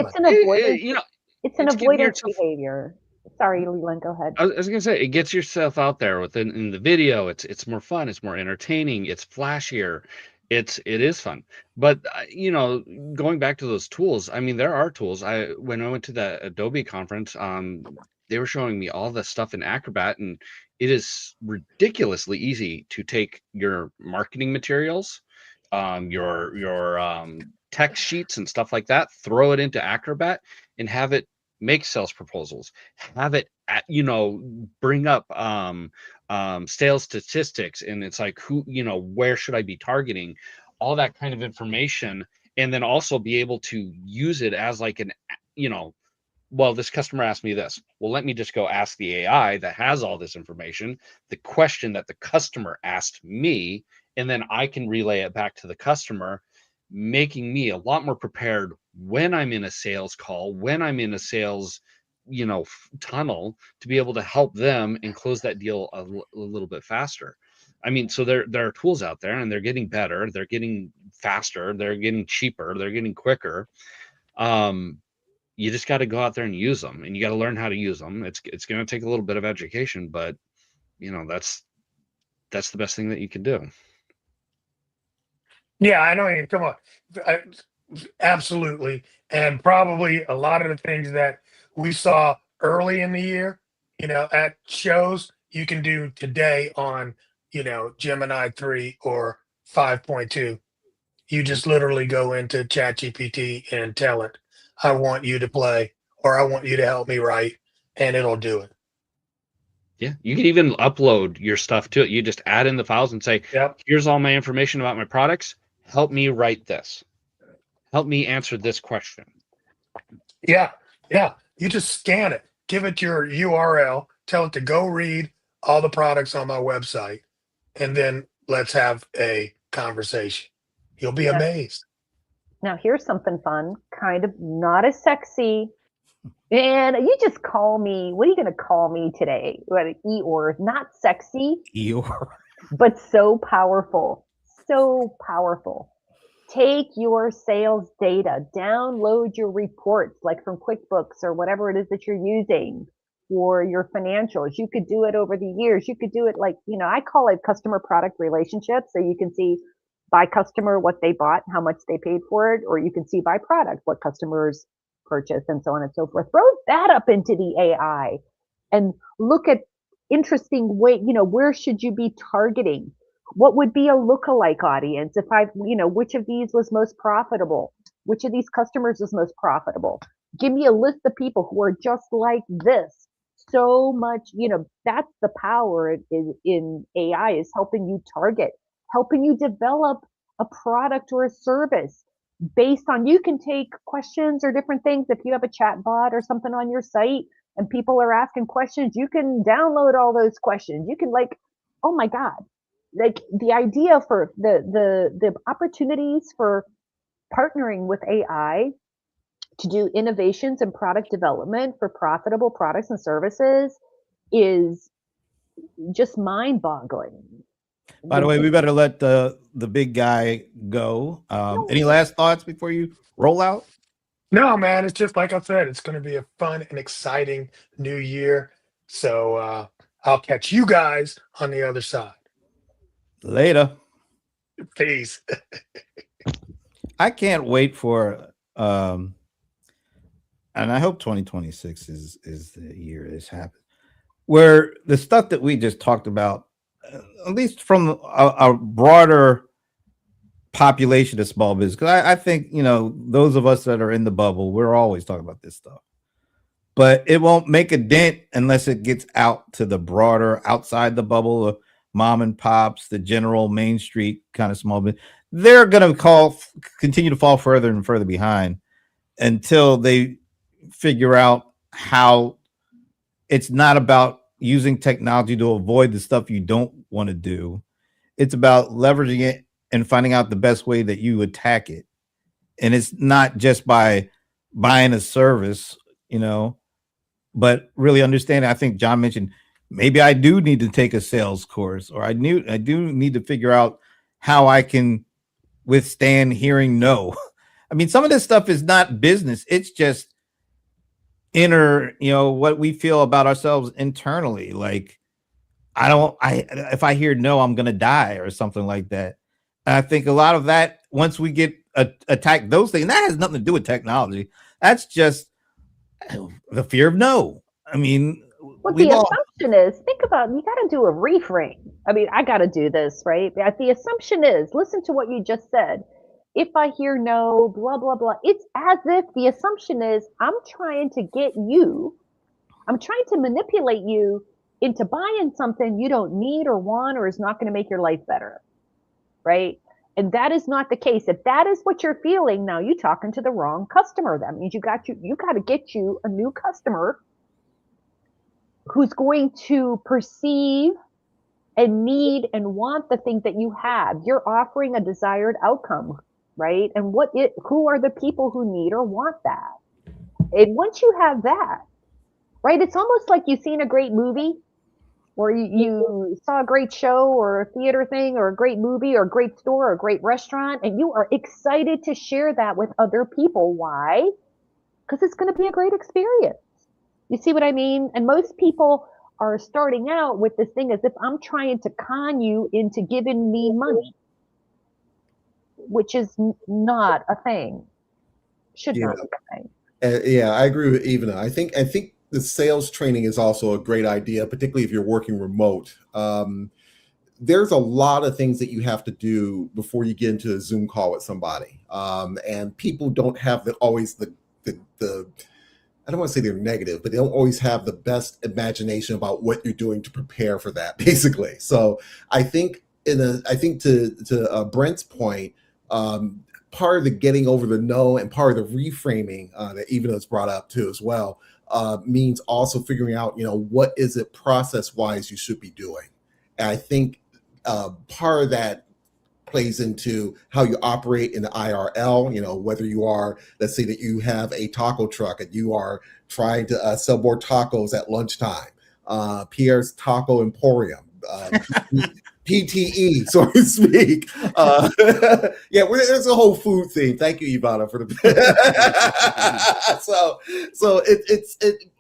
It's an avoidance yourself, behavior. Sorry, Leland, go ahead. I was gonna say, it gets yourself out there in the video. It's more fun. It's more entertaining. It's flashier. It is fun. But going back to those tools, I mean, there are tools. When I went to that Adobe conference, they were showing me all the stuff in Acrobat, and it is ridiculously easy to take your marketing materials, your text sheets and stuff like that, throw it into Acrobat and have it make sales proposals, have it you know, bring up sales statistics, and it's like, who, you know, where should I be targeting, all that kind of information, and then also be able to use it as like an, you know, well, this customer asked me this. Well, let me just go ask the AI that has all this information the question that the customer asked me, and then I can relay it back to the customer, making me a lot more prepared when I'm in a sales call, when I'm in a sales, you know, tunnel, to be able to help them and close that deal a little bit faster. I mean, so there are tools out there, and they're getting better, they're getting faster, they're getting cheaper, they're getting quicker. You just got to go out there and use them, and you got to learn how to use them. It's going to take a little bit of education, but you know, that's the best thing that you can do. Yeah, I know. Come on. I, absolutely. And probably a lot of the things that we saw early in the year, at shows, you can do today on, Gemini 3 or 5.2. You just literally go into ChatGPT and tell it, I want you to play, or I want you to help me write, and it'll do it. Yeah, you can even upload your stuff to it. You just add in the files and say, Yep. here's all my information about my products. Help me write this. Help me answer this question. Yeah. Yeah. You just scan it, give it your URL, tell it to go read all the products on my website, and then let's have a conversation. You'll be Yeah. amazed. Now, here's something fun, kind of not as sexy. And you just call me, what are you going to call me today? What, Eeyore, not sexy, Eeyore. but so powerful. So powerful. Take your sales data, download your reports, like from QuickBooks or whatever it is that you're using for your financials. You could do it over the years. You could do it like, I call it customer product relationships. So you can see by customer what they bought, how much they paid for it, or you can see by product what customers purchased, and so on and so forth. Throw that up into the AI and look at interesting way, where should you be targeting? What would be a lookalike audience if which of these was most profitable? Which of these customers was most profitable? Give me a list of people who are just like this. So much, that's the power in AI, is helping you target, helping you develop a product or a service based on, you can take questions or different things. If you have a chat bot or something on your site and people are asking questions, you can download all those questions. You can, like, oh my God, like the idea for the opportunities for partnering with AI to do innovations and product development for profitable products and services is just mind-boggling. By the way, we better let the big guy go. Any last thoughts before you roll out? No, man, it's just like I said, it's going to be a fun and exciting new year. So I'll catch you guys on the other side. Later. Peace. I can't wait for and I hope 2026 is the year this happens, where the stuff that we just talked about, at least from a broader population of small business, because I think those of us that are in the bubble, we're always talking about this stuff, but it won't make a dent unless it gets out to the broader, outside the bubble of mom and pops, the general Main Street kind of small business. They're going to continue to fall further and further behind until they figure out how it's not about using technology to avoid the stuff you don't want to do. It's about leveraging it and finding out the best way that you attack it. And it's not just by buying a service, but really understanding. I think John mentioned, maybe I do need to take a sales course, or I do need to figure out how I can withstand hearing no. I mean, some of this stuff is not business. It's just inner, what we feel about ourselves internally. Like, if I hear no, I'm going to die or something like that. And I think a lot of that, once we get attacked, those things, that has nothing to do with technology. That's just the fear of no. I mean, what the assumption is, think about, you got to do a reframe. I mean, I got to do this, right? The assumption is, listen to what you just said. If I hear no, blah, blah, blah, it's as if the assumption is, I'm trying to get you I'm trying to manipulate you into buying something you don't need or want or is not going to make your life better. Right? And that is not the case. If that is what you're feeling, now you're talking to the wrong customer. That means you got to get you a new customer who's going to perceive and need and want the thing that you have. You're offering a desired outcome, right? And who are the people who need or want that? And once you have that, right, it's almost like you've seen a great movie or you saw a great show or a theater thing or a great movie or a great store or a great restaurant, and you are excited to share that with other people. Why? Because it's going to be a great experience. You see what I mean? And most people are starting out with this thing as if I'm trying to con you into giving me money, which is not a thing. Should not be a thing. Yeah, I agree with Ivana. I think the sales training is also a great idea, particularly if you're working remote. There's a lot of things that you have to do before you get into a Zoom call with somebody, and people don't have always the I don't want to say they're negative, but they don't always have the best imagination about what you're doing to prepare for that, basically. So I think to Brent's point, part of the getting over the no and part of the reframing that Ivana has brought up too as well means also figuring out, what is it process-wise you should be doing. And I think part of that plays into how you operate in the IRL, whether you are, let's say that you have a taco truck and you are trying to sell more tacos at lunchtime, Pierre's Taco Emporium, PTE, so to speak. Yeah, there's a whole food theme. Thank you, Ivana, for the. so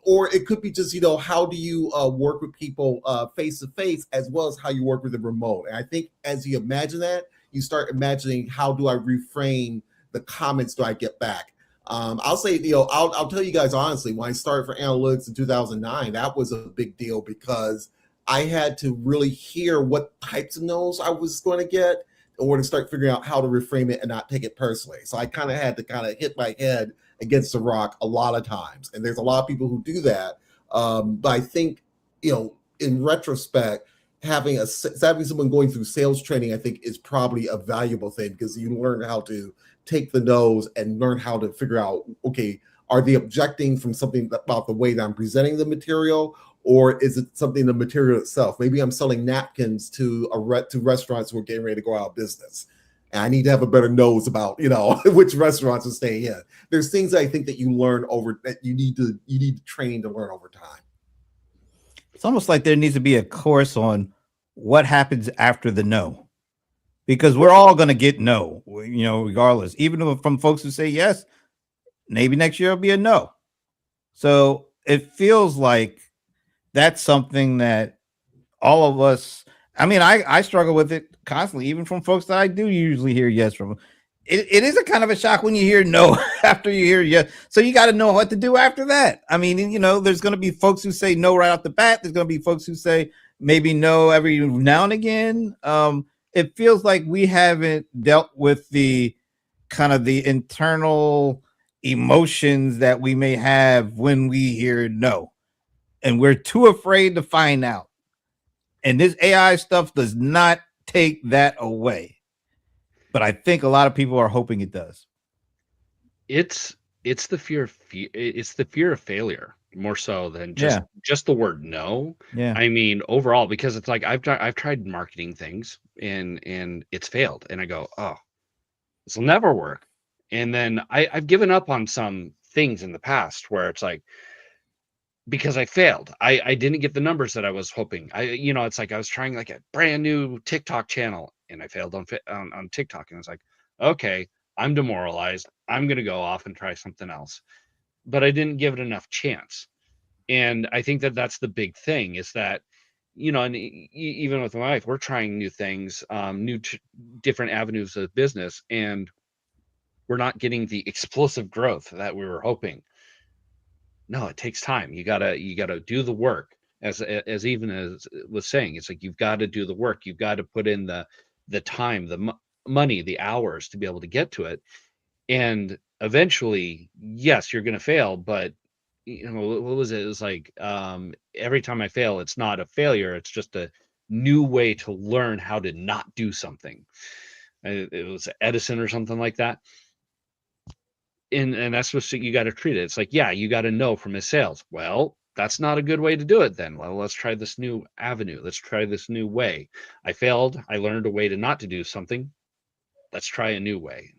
or it could be just how do you work with people face to face as well as how you work with the remote. And I think as you imagine that, you start imagining how do I reframe the comments do I get back. I'll say, I'll tell you guys honestly, when I started for analytics in 2009, that was a big deal because I had to really hear what types of no's I was going to get in order to start figuring out how to reframe it and not take it personally. So I kind of had to hit my head against the rock a lot of times. And there's a lot of people who do that. But I think, in retrospect, having someone going through sales training, I think is probably a valuable thing because you learn how to take the no's and learn how to figure out, okay, are they objecting from something about the way that I'm presenting the material? Or is it something the material itself? Maybe I'm selling napkins to restaurants who are getting ready to go out of business. And I need to have a better nose about, which restaurants are staying in. There's things I think that you learn that you need training to learn over time. It's almost like there needs to be a course on what happens after the no, because we're all going to get no, regardless, even from folks who say yes, maybe next year will be a no. So it feels like that's something that all of us, I struggle with it constantly, even from folks that I do usually hear yes from. It is a kind of a shock when you hear no after you hear yes. So you got to know what to do after that. There's going to be folks who say no right off the bat. There's going to be folks who say maybe no every now and again. It feels like we haven't dealt with the kind of the internal emotions that we may have when we hear no. And we're too afraid to find out. And this AI stuff does not take that away. But I think a lot of people are hoping it does. It's the fear of it's the fear of failure more so than just the word no. Yeah. Overall, because it's like I've tried marketing things and it's failed, and I go, oh, this will never work. And then I've given up on some things in the past where it's like, because I failed. I didn't get the numbers that I was hoping. It's like I was trying like a brand new TikTok channel and I failed on TikTok. And it's like, okay, I'm demoralized. I'm going to go off and try something else. But I didn't give it enough chance. And I think that that's the big thing is that, and even with my wife, we're trying new things, different avenues of business, and we're not getting the explosive growth that we were hoping. No, it takes time. You gotta do the work. As even as was saying, it's like you've got to do the work. You've got to put in the time, the money, the hours to be able to get to it. And eventually, yes, you're going to fail, but what was it? It was like, every time I fail, it's not a failure. It's just a new way to learn how to not do something. It was Edison or something like that. And that's what you got to treat it. It's like, yeah, you got to know from his sales. Well, that's not a good way to do it then. Well, let's try this new avenue. Let's try this new way. I failed. I learned a way to not to do something. Let's try a new way.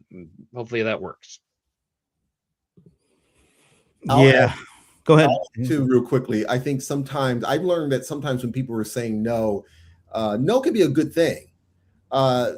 Hopefully that works. I'll Yeah. Go ahead. too, real quickly. I think sometimes I've learned that sometimes when people are saying no, no can be a good thing.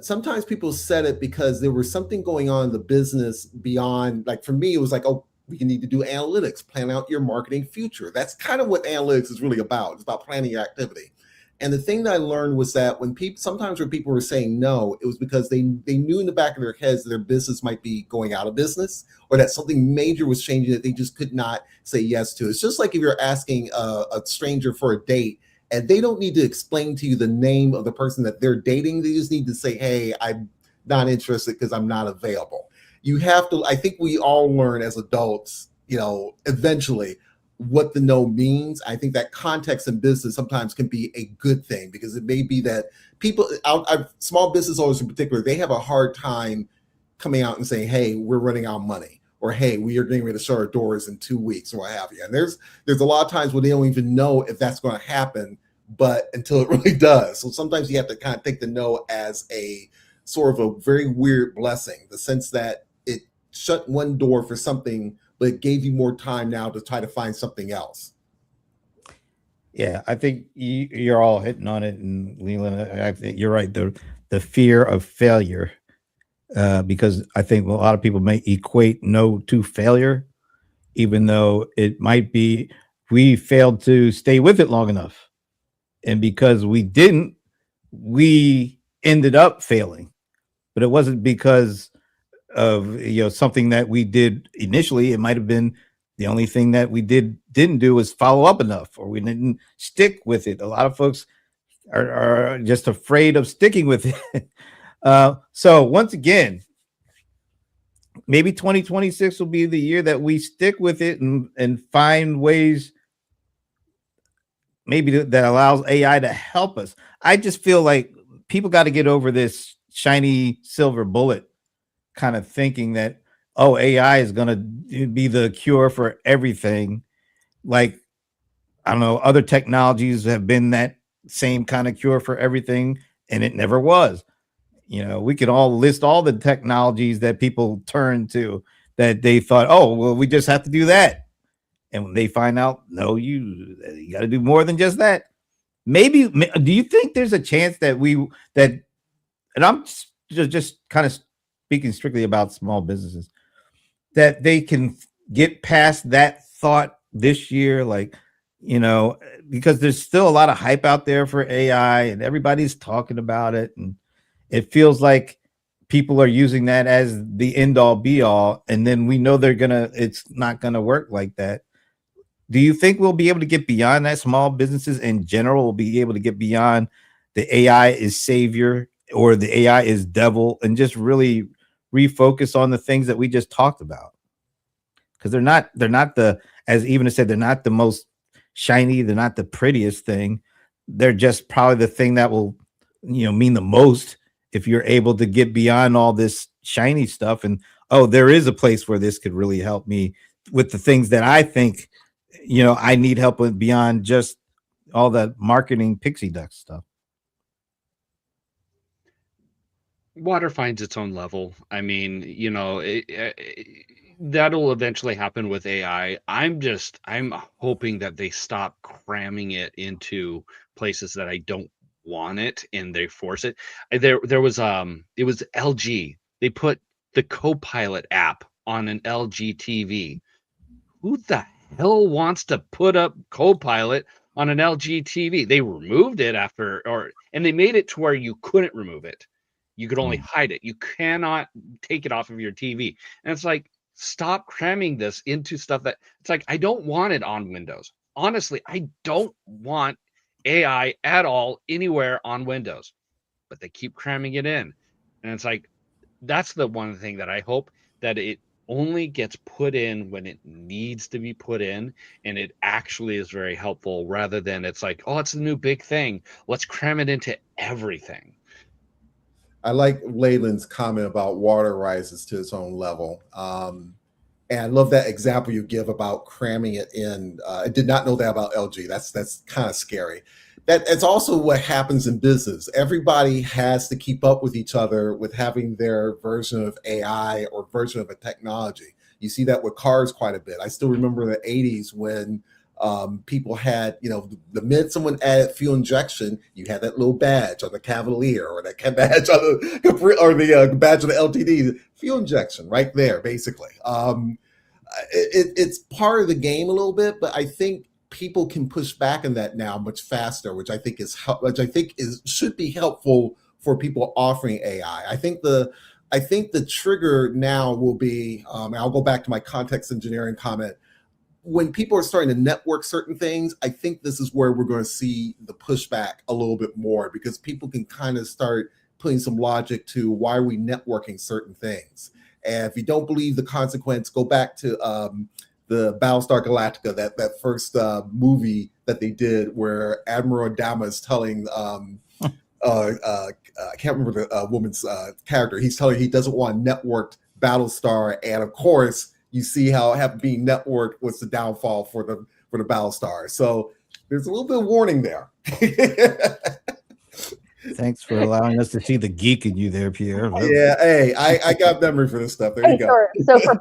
Sometimes people said it because there was something going on in the business beyond, like for me, it was like, oh, we need to do analytics, plan out your marketing future. That's kind of what analytics is really about. It's about planning your activity. And the thing that I learned was that when people were saying no, it was because they knew in the back of their heads that their business might be going out of business, or that something major was changing that they just could not say yes to. It's just like if you're asking a stranger for a date, and they don't need to explain to you the name of the person that they're dating. They just need to say, hey, I'm not interested because I'm not available. You have to, I think we all learn as adults, eventually what the no means. I think that context in business sometimes can be a good thing, because it may be that people, small business owners in particular, they have a hard time coming out and saying, hey, we're running out of money, or hey, we are getting ready to shut our doors in 2 weeks, or what have you. And there's a lot of times where they don't even know if that's going to happen, but until it really does. So sometimes you have to kind of take the no as a sort of a very weird blessing, the sense that it shut one door for something, but it gave you more time now to try to find something else. Yeah, I think you're all hitting on it, and Leland, I think you're right. The fear of failure, because I think a lot of people may equate no to failure, even though it might be we failed to stay with it long enough, and because we didn't, we ended up failing. But it wasn't because of something that we did initially. It might have been the only thing that we didn't do was follow up enough, or we didn't stick with it. A lot of folks are just afraid of sticking with it. So once again, maybe 2026 will be the year that we stick with it and find ways maybe that allows AI to help us. I just feel like people got to get over this shiny silver bullet kind of thinking that, oh, AI is going to be the cure for everything. Like, I don't know, other technologies have been that same kind of cure for everything, and it never was. We could all list all the technologies that people turn to that they thought, oh, well, we just have to do that. And when they find out, no, you got to do more than just that. Maybe, do you think there's a chance that and I'm just kind of speaking strictly about small businesses, that they can get past that thought this year, like, because there's still a lot of hype out there for AI and everybody's talking about it, and it feels like people are using that as the end all be all, and then we know it's not gonna work like that. Do you think we'll be able to get beyond that? Small businesses in general will be able to get beyond the AI is savior or the AI is devil, and just really refocus on the things that we just talked about? Because they're not as Even said, they're not the most shiny, they're not the prettiest thing. They're just probably the thing that will, mean the most if you're able to get beyond all this shiny stuff. And, oh, there is a place where this could really help me with the things that I think, I need help with beyond just all that marketing pixie duck stuff. Water finds its own level. I mean, that'll eventually happen with AI. I'm hoping that they stop cramming it into places that I don't want it, and they force it. There was it was LG. They put the Copilot app on an LG TV. Who the hell wants to put up Copilot on an LG TV? They removed it and they made it to where you couldn't remove it. You could only hide it. You cannot take it off of your TV. And it's like, stop cramming this into stuff that it's like, I don't want it on Windows. Honestly, I don't want AI at all anywhere on Windows, but they keep cramming it in. And it's like, that's the one thing that I hope that only gets put in when it needs to be put in, and it actually is very helpful, rather than it's like, oh, it's the new big thing, let's cram it into everything. I like Leyland's comment about water rises to its own level. And I love that example you give about cramming it in. I did not know that about LG. That's kind of scary. That's also what happens in business. Everybody has to keep up with each other with having their version of AI or version of a technology. You see that with cars quite a bit. I still remember the 80s when people had, the minute someone added fuel injection, you had that little badge on the Cavalier or that badge on the badge on the LTD, fuel injection right there, basically. It's part of the game a little bit, but I think people can push back on that now much faster, which I think should be helpful for people offering AI. I think the trigger now will be, and I'll go back to my context engineering comment. When people are starting to network certain things, I think this is where we're going to see the pushback a little bit more, because people can kind of start putting some logic to why are we networking certain things. And if you don't believe the consequence, go back to the Battlestar Galactica, that first movie that they did where Admiral Adama is telling I can't remember the woman's character. He's telling her he doesn't want a networked Battlestar, and of course, you see how being networked was the downfall for the Battlestar. So there's a little bit of warning there. Thanks for allowing us to see the geek in you there, Pierre. Yeah, hey, I got memory for this stuff. There you go. So for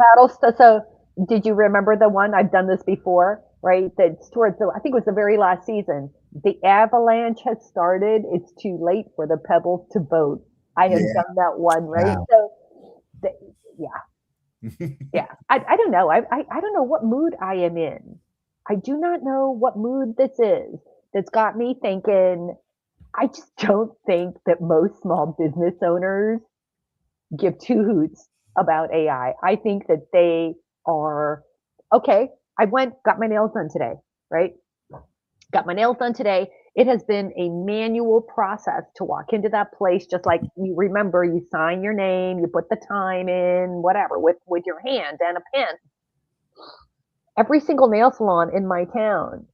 so did you remember the one? I've done this before, right? That's towards I think it was the very last season. The avalanche has started. It's too late for the pebbles to boat. I have done that one, right? Wow. So, yeah. I don't know. I don't know what mood I am in. I do not know what mood this is that's got me thinking. I just don't think that most small business owners give two hoots about AI. I think that they are okay. Got my nails done today, right? Got my nails done today. It has been a manual process to walk into that place, just like you remember, you sign your name, you put the time in, whatever, with your hand and a pen. Every single nail salon in my town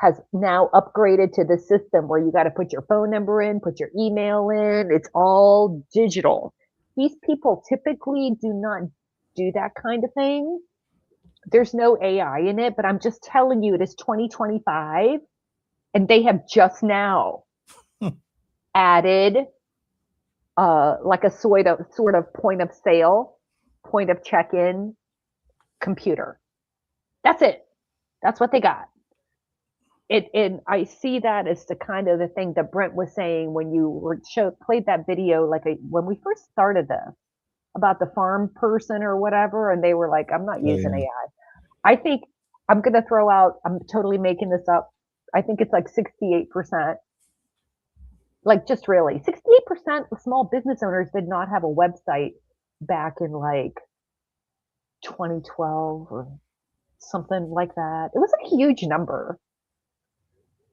has now upgraded to the system where you got to put your phone number in, put your email in. It's all digital. These people typically do not do that kind of thing. There's no AI in it, but I'm just telling you, it is 2025, and they have just now added like a sort of point of sale, point of check-in computer. That's it. That's what they got. And I see that as the kind of the thing that Brent was saying when you played that video, when we first started this, about the farm person or whatever, and they were like, I'm not using AI. I think I'm going to throw out, I'm totally making this up, I think it's like 68%. Like, just really, 68% of small business owners did not have a website back in like 2012 or something like that. It was a huge number.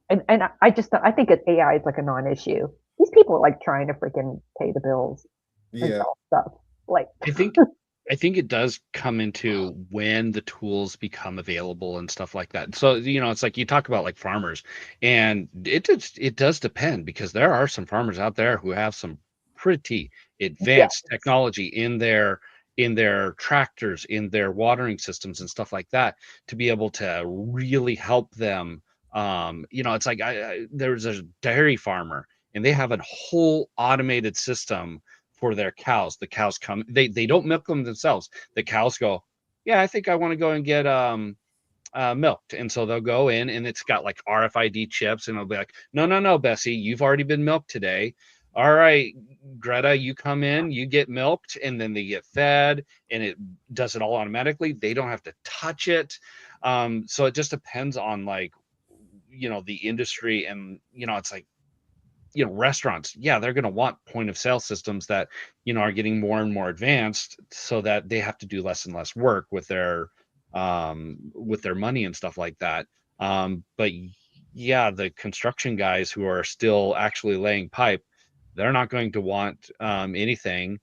And I think AI is like a non-issue. These people are like trying to freaking pay the bills and sell stuff. Like, I think it does come into when the tools become available and stuff like that. So, it's like you talk about like farmers, and it does depend, because there are some farmers out there who have some pretty advanced technology in their tractors, in their watering systems and stuff like that, to be able to really help them. It's like there's a dairy farmer, and they have a whole automated system for their cows. The cows come, they don't milk them themselves. The cows go, yeah, I think I want to go and get milked. And so they'll go in, and it's got like RFID chips, and it'll be like, no, Bessie, you've already been milked today. All right, Greta, you come in, you get milked, and then they get fed, and it does it all automatically. They don't have to touch it. So it just depends on like, the industry. And, it's like, restaurants, they're going to want point of sale systems that, are getting more and more advanced, so that they have to do less and less work with their money and stuff like that. But the construction guys who are still actually laying pipe, they're not going to want anything,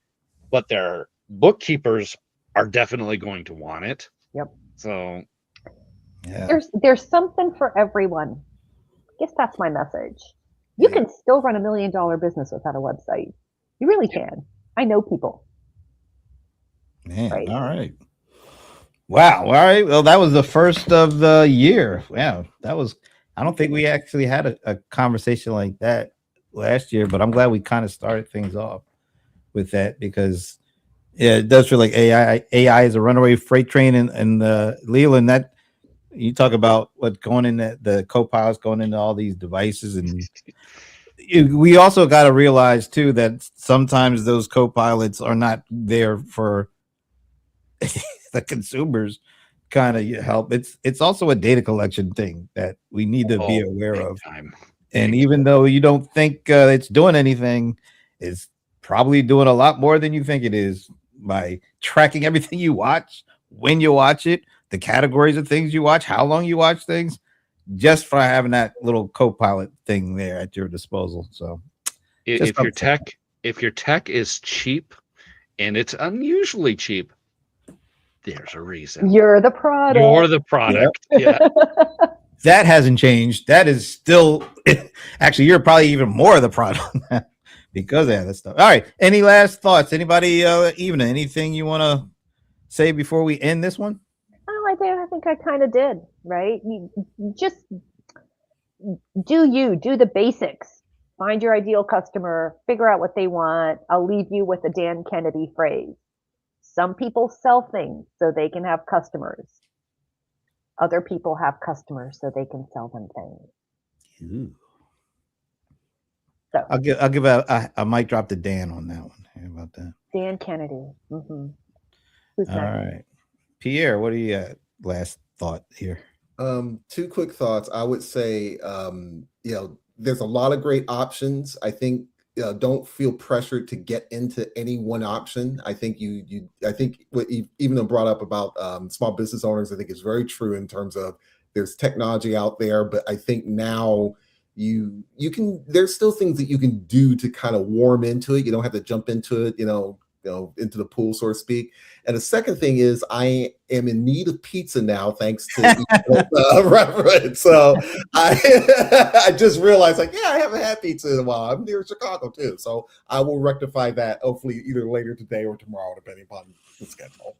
but their bookkeepers are definitely going to want it. Yep. So Yeah. There's something for everyone. I guess that's my message. You Yeah. can still run $1 million business without a website. You really can. I know people. Man, Right. all right. Wow. All right. Well, that was the first of the year. Wow. That was, I don't think we actually had a conversation like that last year, but I'm glad we kind of started things off with that because yeah, it does feel like AI is a runaway freight train and Leland, that you talk about what going in the co-pilots going into all these devices and we also got to realize too that sometimes those co-pilots are not there for the consumers kind of help. It's also a data collection thing that we need to be aware big of. time. And Big even though you don't think it's doing anything, it's probably doing a lot more than you think it is by tracking everything you watch, when you watch it, the categories of things you watch, how long you watch things, just for having that little co-pilot thing there at your disposal. So just If your tech is cheap, and it's unusually cheap, there's a reason. You're the product. You're the product. Yeah. that hasn't changed. That is still actually you're probably even more of the product because of that stuff. All right. Any last thoughts? Anybody even anything you want to say before we end this one? Oh, I think I kind of did, right? You just do the basics. Find your ideal customer, figure out what they want. I'll leave you with a Dan Kennedy phrase. Some people sell things so they can have customers. Other people have customers so they can sell them things. Ooh. So I'll give a mic drop to Dan on that one. How about that? Dan Kennedy. Mm-hmm. Who's All next? right. Pierre, what do you last thought here? Two quick thoughts. I would say, there's a lot of great options. I think don't feel pressured to get into any one option. I think I think what you even brought up about small business owners, I think is very true in terms of there's technology out there, but I think now you can. There's still things that you can do to kind of warm into it. You don't have to jump into it, into the pool, so to speak. And the second thing is I am in need of pizza now, thanks to reference. So I just realized, I haven't had pizza in a while. I'm near Chicago too, so I will rectify that hopefully either later today or tomorrow, depending upon the schedule.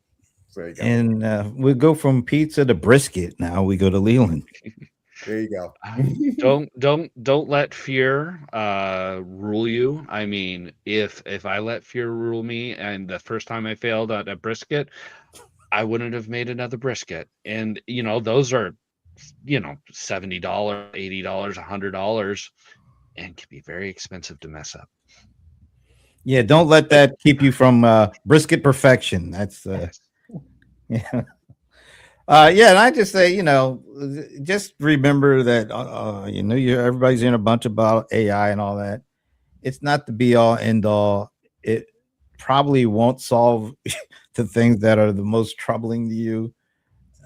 So there you go. And we'll go from pizza to brisket. Now we go to Leland. There you go. Don't let fear rule you. I mean, if I let fear rule me, and the first time I failed at a brisket, I wouldn't have made another brisket. And those are $70, $80, $100, and can be very expensive to mess up. Yeah, don't let that keep you from brisket perfection. That's yeah. And I just say, just remember that, everybody's in a bunch about AI and all that. It's not the be all end all. It probably won't solve the things that are the most troubling to you.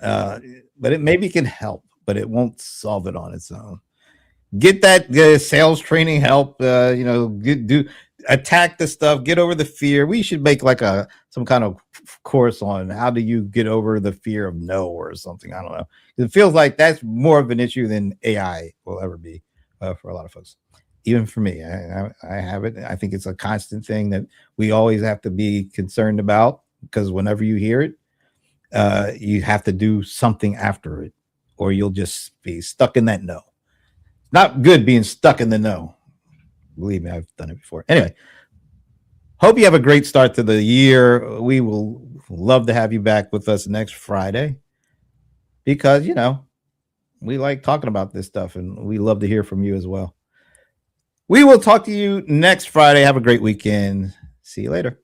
But it maybe can help, but it won't solve it on its own. Get that sales training help, attack the stuff, get over the fear. We should make like some kind of course on how do you get over the fear of no or something. I don't know. It feels like that's more of an issue than AI will ever be for a lot of folks. Even for me, I have it. I think it's a constant thing that we always have to be concerned about because whenever you hear it, you have to do something after it or you'll just be stuck in that no. Not good being stuck in the no. Believe me, I've done it before. Anyway, hope you have a great start to the year. We will love to have you back with us next Friday because, we like talking about this stuff and we love to hear from you as well. We will talk to you next Friday. Have a great weekend. See you later.